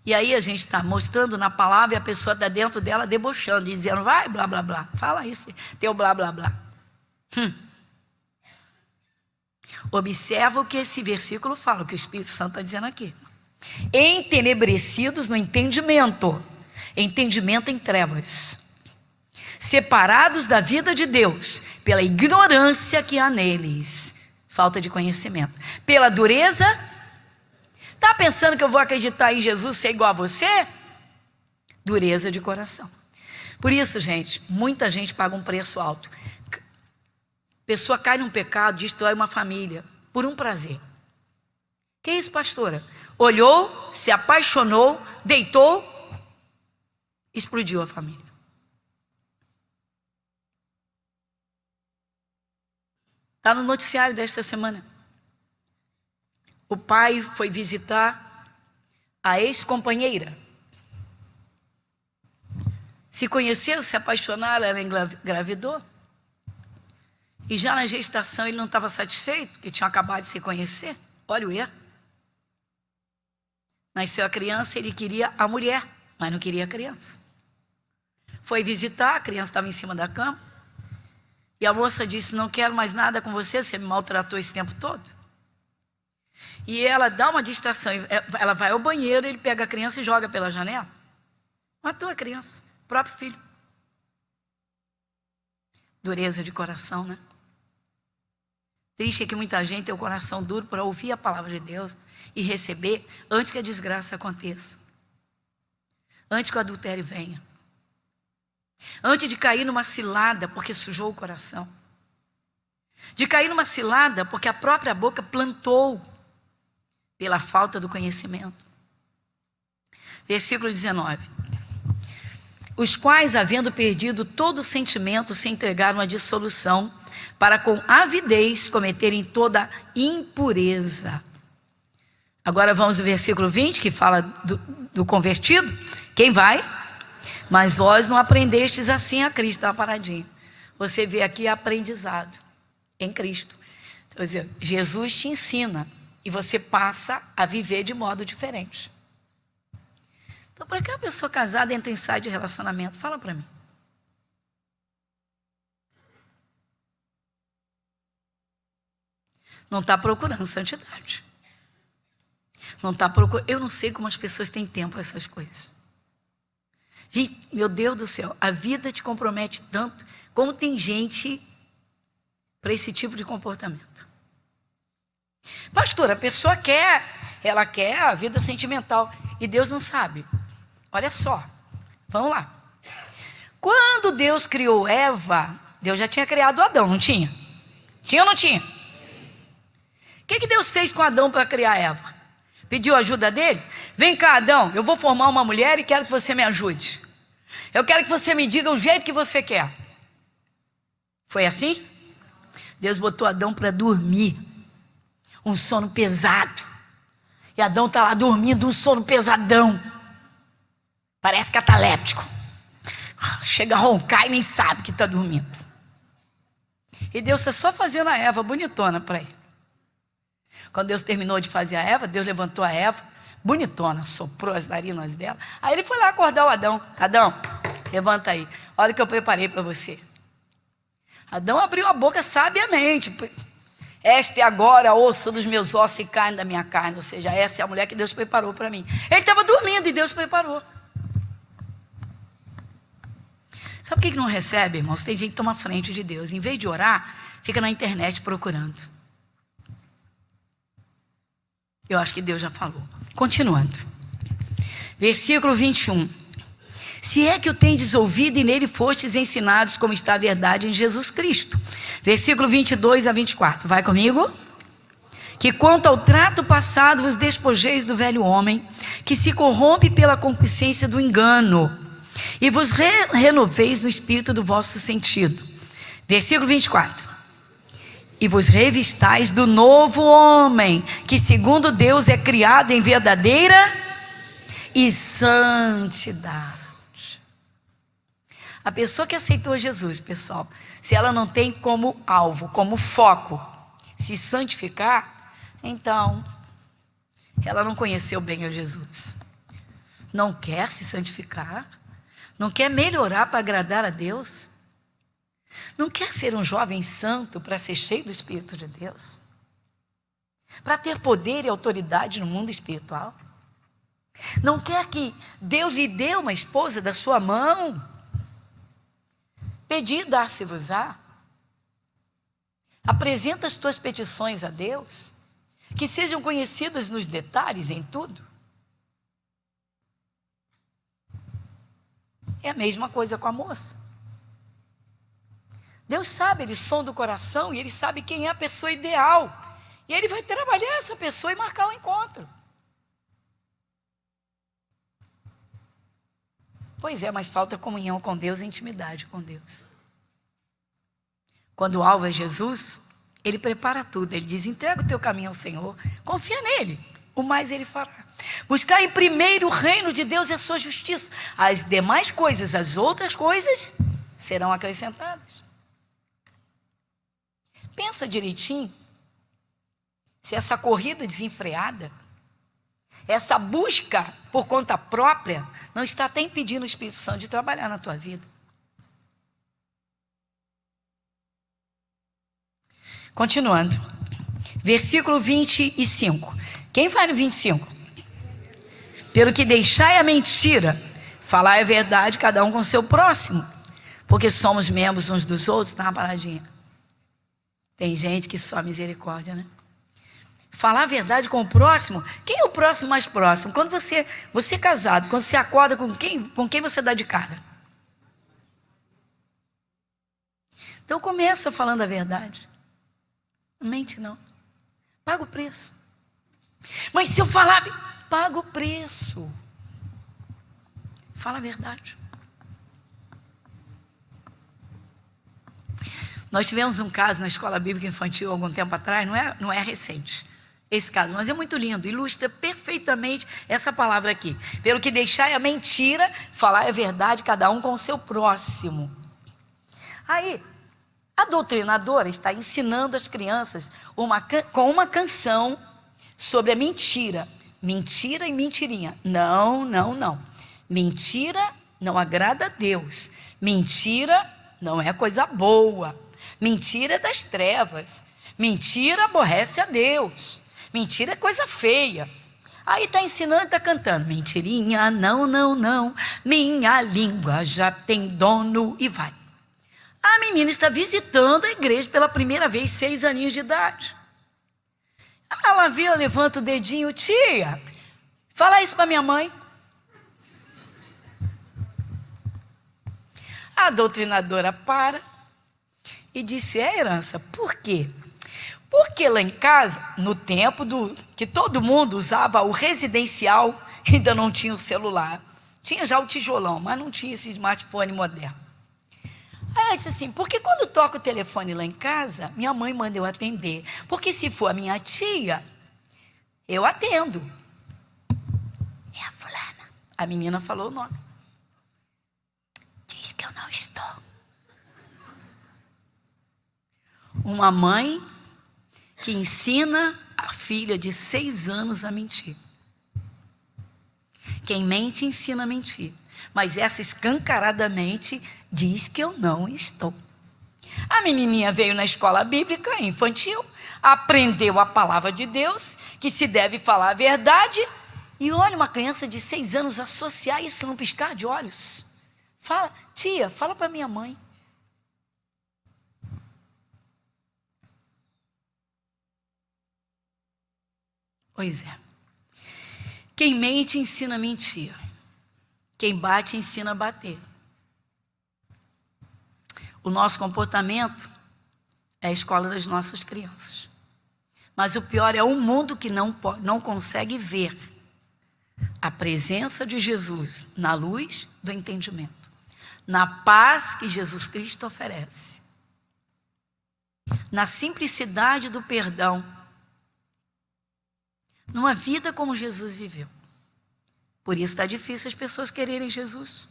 E aí a gente está mostrando na palavra e a pessoa está dentro dela debochando, dizendo: vai, blá, blá, blá. Fala isso, teu blá, blá, blá. Observa o que esse versículo fala, o que o Espírito Santo está dizendo aqui. Entenebrecidos no entendimento em trevas, separados da vida de Deus pela ignorância que há neles, falta de conhecimento, pela dureza. Está pensando que eu vou acreditar em Jesus ser igual a você? Dureza de coração. Por isso, gente, muita gente paga um preço alto. Pessoa cai num pecado, destrói uma família por um prazer. Que isso, pastora? Olhou, se apaixonou, deitou, explodiu a família. Está no noticiário desta semana. O pai foi visitar a ex-companheira. Se conheceu, se apaixonaram, ela engravidou. E já na gestação ele não estava satisfeito, porque tinham acabado de se conhecer. Olha o erro. Nasceu a criança, ele queria a mulher, mas não queria a criança. Foi visitar, a criança estava em cima da cama. E a moça disse, não quero mais nada com você, você me maltratou esse tempo todo. E ela dá uma distração, ela vai ao banheiro, ele pega a criança e joga pela janela. Matou a criança, o próprio filho. Dureza de coração, né? Triste é que muita gente tem o coração duro para ouvir a palavra de Deus e receber antes que a desgraça aconteça. Antes que o adultério venha. Antes de cair numa cilada porque sujou o coração. De cair numa cilada porque a própria boca plantou pela falta do conhecimento. Versículo 19. Os quais, havendo perdido todo o sentimento, se entregaram à dissolução, para com avidez cometerem toda impureza. Agora vamos ao versículo 20, que fala do convertido. Quem vai? Mas vós não aprendestes assim a Cristo. Dá uma paradinha. Você vê aqui aprendizado em Cristo. Quer dizer, Jesus te ensina e você passa a viver de modo diferente. Então, para que uma pessoa casada entra em saia de relacionamento? Fala para mim. Não está procurando santidade. Não está procurando. Eu não sei como as pessoas têm tempo para essas coisas. Gente, meu Deus do céu, a vida te compromete tanto, como tem gente para esse tipo de comportamento. Pastor, a pessoa ela quer a vida sentimental e Deus não sabe. Olha só, vamos lá. Quando Deus criou Eva, Deus já tinha criado Adão, não tinha? Tinha ou não tinha? O que Deus fez com Adão para criar Eva? Pediu ajuda dele? Vem cá, Adão, eu vou formar uma mulher e quero que você me ajude. Eu quero que você me diga o jeito que você quer. Foi assim? Deus botou Adão para dormir. Um sono pesado. E Adão está lá dormindo, um sono pesadão. Parece cataléptico. Chega a roncar e nem sabe que está dormindo. E Deus está só fazendo a Eva bonitona para ele. Quando Deus terminou de fazer a Eva, Deus levantou a Eva, bonitona, soprou as narinas dela. Aí ele foi lá acordar o Adão. Adão, levanta aí. Olha o que eu preparei para você. Adão abriu a boca sabiamente. Esta é agora osso dos meus ossos e carne da minha carne. Ou seja, essa é a mulher que Deus preparou para mim. Ele estava dormindo e Deus preparou. Sabe por que não recebe, irmãos? Tem gente que toma frente de Deus. Em vez de orar, fica na internet procurando. Eu acho que Deus já falou. Continuando. Versículo 21. Se é que o tendes ouvido e nele fostes ensinados como está a verdade em Jesus Cristo. Versículo 22 a 24. Vai comigo? Que quanto ao trato passado vos despojeis do velho homem, que se corrompe pela concupiscência do engano, e vos renoveis no espírito do vosso sentido. Versículo 24. E vos revistais do novo homem, que segundo Deus é criado em verdadeira e santidade. A pessoa que aceitou Jesus, pessoal, se ela não tem como alvo, como foco, se santificar, então ela não conheceu bem a Jesus. Não quer se santificar, não quer melhorar para agradar a Deus. Não quer ser um jovem santo para ser cheio do Espírito de Deus? Para ter poder e autoridade no mundo espiritual? Não quer que Deus lhe dê uma esposa da sua mão? Pedi, dar-se-vos-á. Apresenta as tuas petições a Deus, que sejam conhecidas nos detalhes, em tudo. É a mesma coisa com a moça. Deus sabe, Ele sonda o coração e Ele sabe quem é a pessoa ideal. E Ele vai trabalhar essa pessoa e marcar o encontro. Pois é, mas falta comunhão com Deus e intimidade com Deus. Quando o alvo é Jesus, Ele prepara tudo. Ele diz, entrega o teu caminho ao Senhor, confia nele. o mais ele fará. Buscar em primeiro o reino de Deus e a sua justiça. As demais coisas, as outras coisas, serão acrescentadas. Pensa direitinho. Se essa corrida desenfreada, essa busca por conta própria, não está até impedindo o Espírito Santo de trabalhar na tua vida. Continuando. Versículo 25. Quem vai no 25? Pelo que deixai a mentira, falai a verdade, cada um com o seu próximo, porque somos membros uns dos outros. Dá uma paradinha. Tem gente que só misericórdia, né? Falar a verdade com o próximo. Quem é o próximo mais próximo? Quando você é casado, quando você acorda, com quem você dá de cara? Então começa falando a verdade. Não mente não. Paga o preço. Mas se eu falar, paga o preço. Fala a verdade. Nós tivemos um caso na escola bíblica infantil algum tempo atrás, não é recente esse caso, mas é muito lindo, ilustra perfeitamente essa palavra aqui. Pelo que deixai a mentira, falar a verdade, cada um com o seu próximo. Aí, a doutrinadora está ensinando as crianças com uma canção sobre a mentira. Mentira e mentirinha. Não. Mentira não agrada a Deus. Mentira não é coisa boa. Mentira é das trevas. Mentira aborrece a Deus. Mentira é coisa feia. Aí está ensinando e está cantando. Mentirinha, não. Minha língua já tem dono e vai. A menina está visitando a igreja pela primeira vez, 6 aninhos de idade. Ela viu, levanta o dedinho. Tia, fala isso para minha mãe. A doutrinadora para e disse, herança, por quê? Porque lá em casa, no tempo que todo mundo usava o residencial, ainda não tinha o celular. Tinha já o tijolão, mas não tinha esse smartphone moderno. Aí ela disse assim, porque quando toca o telefone lá em casa, minha mãe manda eu atender. Porque se for a minha tia, eu atendo. É a fulana. A menina falou o nome. Diz que eu não estou. Uma mãe que ensina a filha de 6 anos a mentir. Quem mente ensina a mentir. Mas essa escancaradamente diz que eu não estou. A menininha veio na escola bíblica infantil, aprendeu a palavra de Deus, que se deve falar a verdade, e olha uma criança de 6 anos associar isso num piscar de olhos. Fala, tia, fala para minha mãe. Pois é. Quem mente ensina a mentir. Quem bate ensina a bater. O nosso comportamento é a escola das nossas crianças. Mas o pior é o mundo que não consegue ver a presença de Jesus na luz do entendimento, na paz que Jesus Cristo oferece, na simplicidade do perdão, numa vida como Jesus viveu. Por isso está difícil as pessoas quererem Jesus.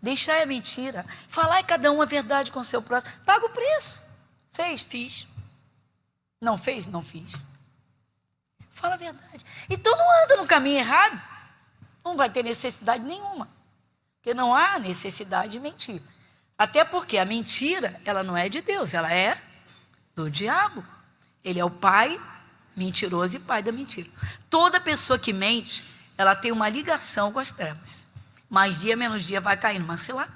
Deixar a mentira. Falar cada um a verdade com o seu próximo. Paga o preço. Fez? Fiz. Não fez? Não fiz. Fala a verdade. Então não anda no caminho errado. Não vai ter necessidade nenhuma. Porque não há necessidade de mentir. Até porque a mentira, ela não é de Deus. Ela é do diabo. Ele é o pai mentiroso e pai da mentira. Toda pessoa que mente, ela tem uma ligação com as trevas. Mais dia, menos dia, vai cair numa cilada.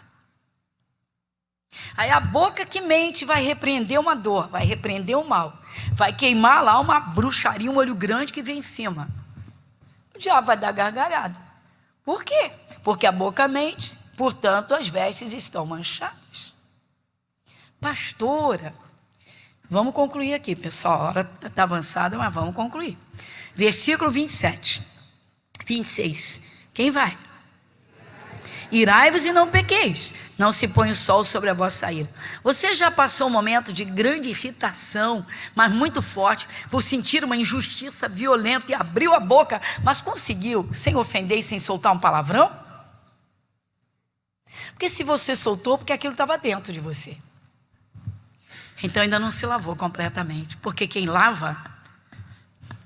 Aí a boca que mente vai repreender uma dor, vai repreender o mal, vai queimar lá uma bruxaria, um olho grande que vem em cima. O diabo vai dar gargalhada. Por quê? Porque a boca mente, portanto as vestes estão manchadas. Pastora, vamos concluir aqui, pessoal. A hora está avançada, mas vamos concluir. Versículo 27. 26. Quem vai? Irai-vos e não pequeis. Não se põe o sol sobre a vossa ira. Você já passou um momento de grande irritação, mas muito forte, por sentir uma injustiça violenta e abriu a boca, mas conseguiu, sem ofender e sem soltar um palavrão? Porque se você soltou, porque aquilo estava dentro de você. Então ainda não se lavou completamente, porque quem lava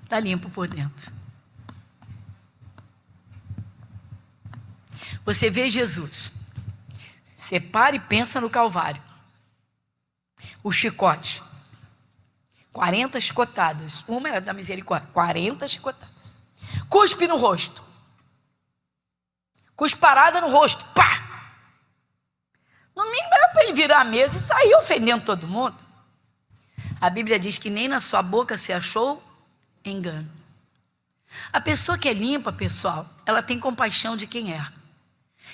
está limpo por dentro. Você vê Jesus, você para e pensa no Calvário, o chicote, 40 chicotadas, uma era da misericórdia, 40 chicotadas, cuspe no rosto, cusparada no rosto, pá! No mínimo era para ele virar a mesa e sair ofendendo todo mundo. A Bíblia diz que nem na sua boca se achou engano. A pessoa que é limpa, pessoal, ela tem compaixão de quem erra.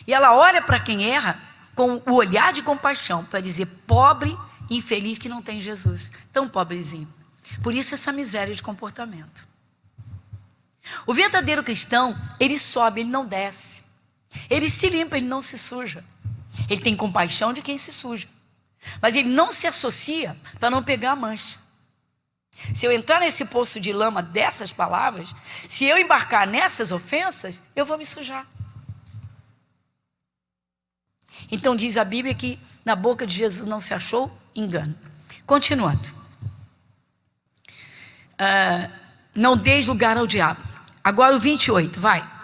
E ela olha para quem erra com o olhar de compaixão, para dizer, pobre, infeliz que não tem Jesus. Tão pobrezinho. Por isso essa miséria de comportamento. O verdadeiro cristão, ele sobe, ele não desce. Ele se limpa, ele não se suja. Ele tem compaixão de quem se suja. Mas ele não se associa para não pegar a mancha. Se eu entrar nesse poço de lama dessas palavras, se eu embarcar nessas ofensas, eu vou me sujar. Então diz a Bíblia que na boca de Jesus não se achou engano. Continuando. Não deis lugar ao diabo. Agora o 28, vai.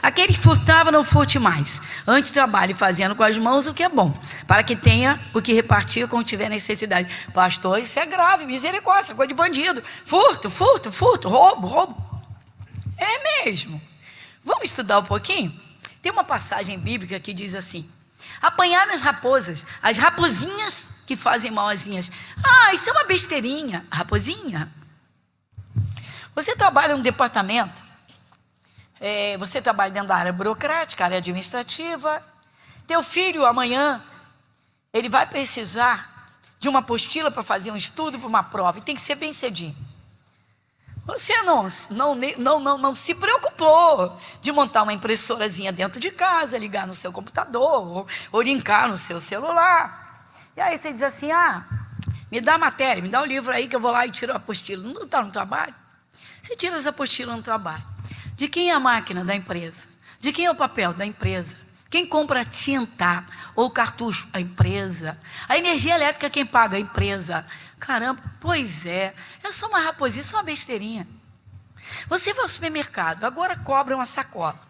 Aquele que furtava, não furte mais. Antes trabalhe fazendo com as mãos o que é bom, para que tenha o que repartir quando tiver necessidade. Pastor, isso é grave, misericórdia, coisa de bandido. Furto, roubo. É mesmo. Vamos estudar um pouquinho? Tem uma passagem bíblica que diz assim: apanhar as raposas, as raposinhas que fazem mal às vinhas. Ah, isso é uma besteirinha. Raposinha. Você trabalha num departamento, você trabalha dentro da área burocrática, área administrativa. Teu filho amanhã, ele vai precisar de uma apostila para fazer um estudo, para uma prova, e tem que ser bem cedinho. Você não se preocupou de montar uma impressorazinha dentro de casa, ligar no seu computador, ou linkar no seu celular. E aí você diz assim, me dá a matéria, me dá o livro aí que eu vou lá e tiro a apostila. Não está no trabalho? Você tira essa apostila no trabalho. De quem é a máquina da empresa? De quem é o papel da empresa? Quem compra a tinta ou cartucho? A empresa. A energia elétrica quem paga? A empresa. Caramba, pois é só uma raposinha, só uma besteirinha. Você vai ao supermercado, agora cobra uma sacola.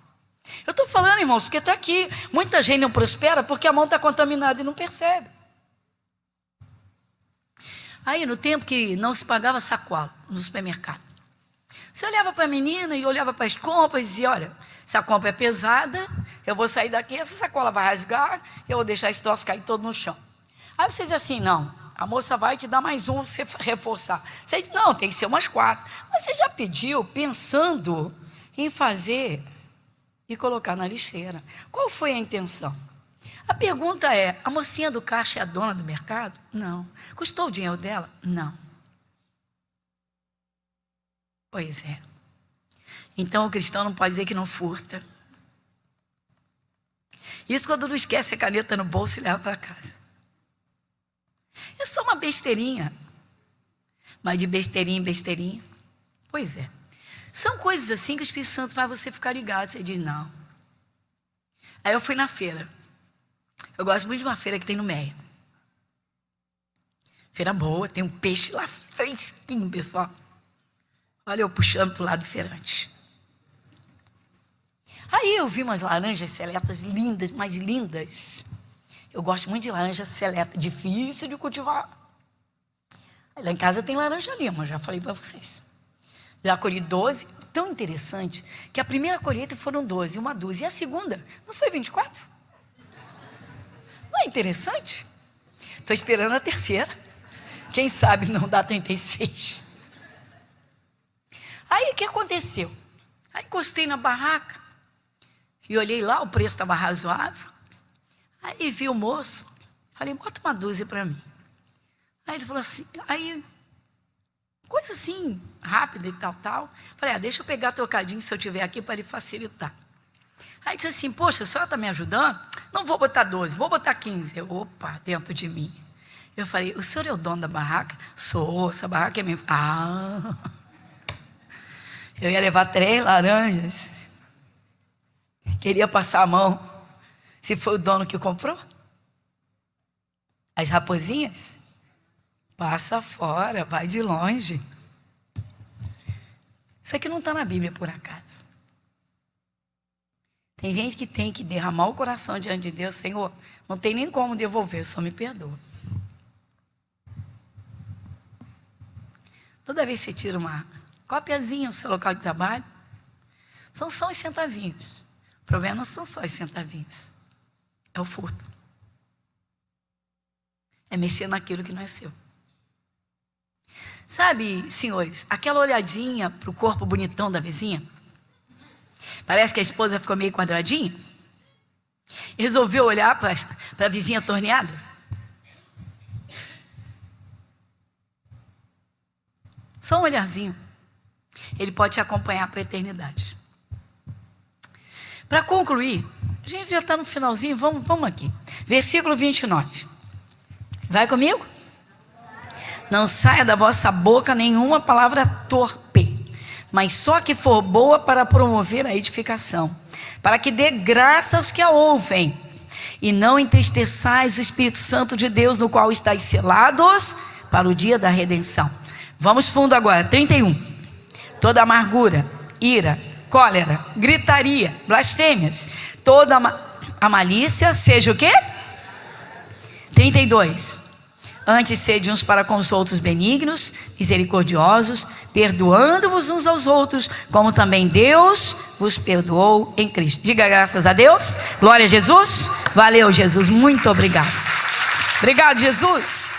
Eu estou falando, irmãos, porque está aqui. Muita gente não prospera porque a mão está contaminada e não percebe. Aí, no tempo que não se pagava sacola no supermercado, você olhava para a menina e olhava para as compras e dizia, olha, essa compra é pesada, eu vou sair daqui, essa sacola vai rasgar, eu vou deixar esse troço cair todo no chão. Aí você diz assim, não, a moça vai te dar mais um para você reforçar. Você diz, não, tem que ser umas 4. Mas você já pediu pensando em fazer e colocar na lixeira. Qual foi a intenção? A pergunta é, a mocinha do caixa é a dona do mercado? Não. Custou o dinheiro dela? Não. Pois é. Então o cristão não pode dizer que não furta. Isso quando não esquece a caneta no bolso e leva para casa. É só uma besteirinha. Mas de besteirinha em besteirinha. Pois é. São coisas assim que o Espírito Santo faz você ficar ligado. Você diz, não. Aí eu fui na feira. Eu gosto muito de uma feira que tem no Meia. Feira boa, tem um peixe lá fresquinho, pessoal. Olha eu puxando para o lado do feirante. Aí eu vi umas laranjas seletas lindas, mais lindas. Eu gosto muito de laranja seleta, difícil de cultivar. Aí lá em casa tem laranja lima, já falei para vocês. Já colhi 12, tão interessante, que a primeira colheita foram 12, uma dúzia. E a segunda, não foi 24? Não é interessante? Estou esperando a terceira. Quem sabe não dá 36. Aí o que aconteceu? Aí encostei na barraca e olhei lá, o preço estava razoável. Aí vi o moço, falei, bota uma dúzia para mim. Aí ele falou assim, aí, coisa assim, rápida e tal. Falei, deixa eu pegar trocadinho se eu tiver aqui para ele facilitar. Aí disse assim, poxa, a senhora está me ajudando? Não vou botar 12, vou botar 15. Opa, dentro de mim. Eu falei, o senhor é o dono da barraca? Sou, essa barraca é minha. Ah, eu ia levar 3 laranjas. Queria passar a mão. Se foi o dono que comprou. As raposinhas, passa fora, vai de longe. Isso aqui não está na Bíblia por acaso. Tem gente que tem que derramar o coração diante de Deus. Senhor, não tem nem como devolver, só me perdoa. Toda vez que você tira uma copiazinha do seu local de trabalho, são só os centavinhos. O problema não são só os centavinhos. É o furto. É mexer naquilo que não é seu. Sabe, senhores, aquela olhadinha para o corpo bonitão da vizinha? Parece que a esposa ficou meio quadradinha. Resolveu olhar para a vizinha torneada. Só um olharzinho. Ele pode te acompanhar para a eternidade. Para concluir, a gente já está no finalzinho, vamos aqui. Versículo 29. Vai comigo? Não saia da vossa boca nenhuma palavra torpe, mas só que for boa para promover a edificação, para que dê graça aos que a ouvem, e não entristeçais o Espírito Santo de Deus, no qual estáis selados para o dia da redenção. Vamos fundo agora, 31. Toda amargura, ira, cólera, gritaria, blasfêmias, toda a malícia, seja o quê? 32. Antes sede uns para com os outros benignos, misericordiosos, perdoando-vos uns aos outros, como também Deus vos perdoou em Cristo. Diga graças a Deus. Glória a Jesus. Valeu, Jesus. Muito obrigado. Obrigado, Jesus.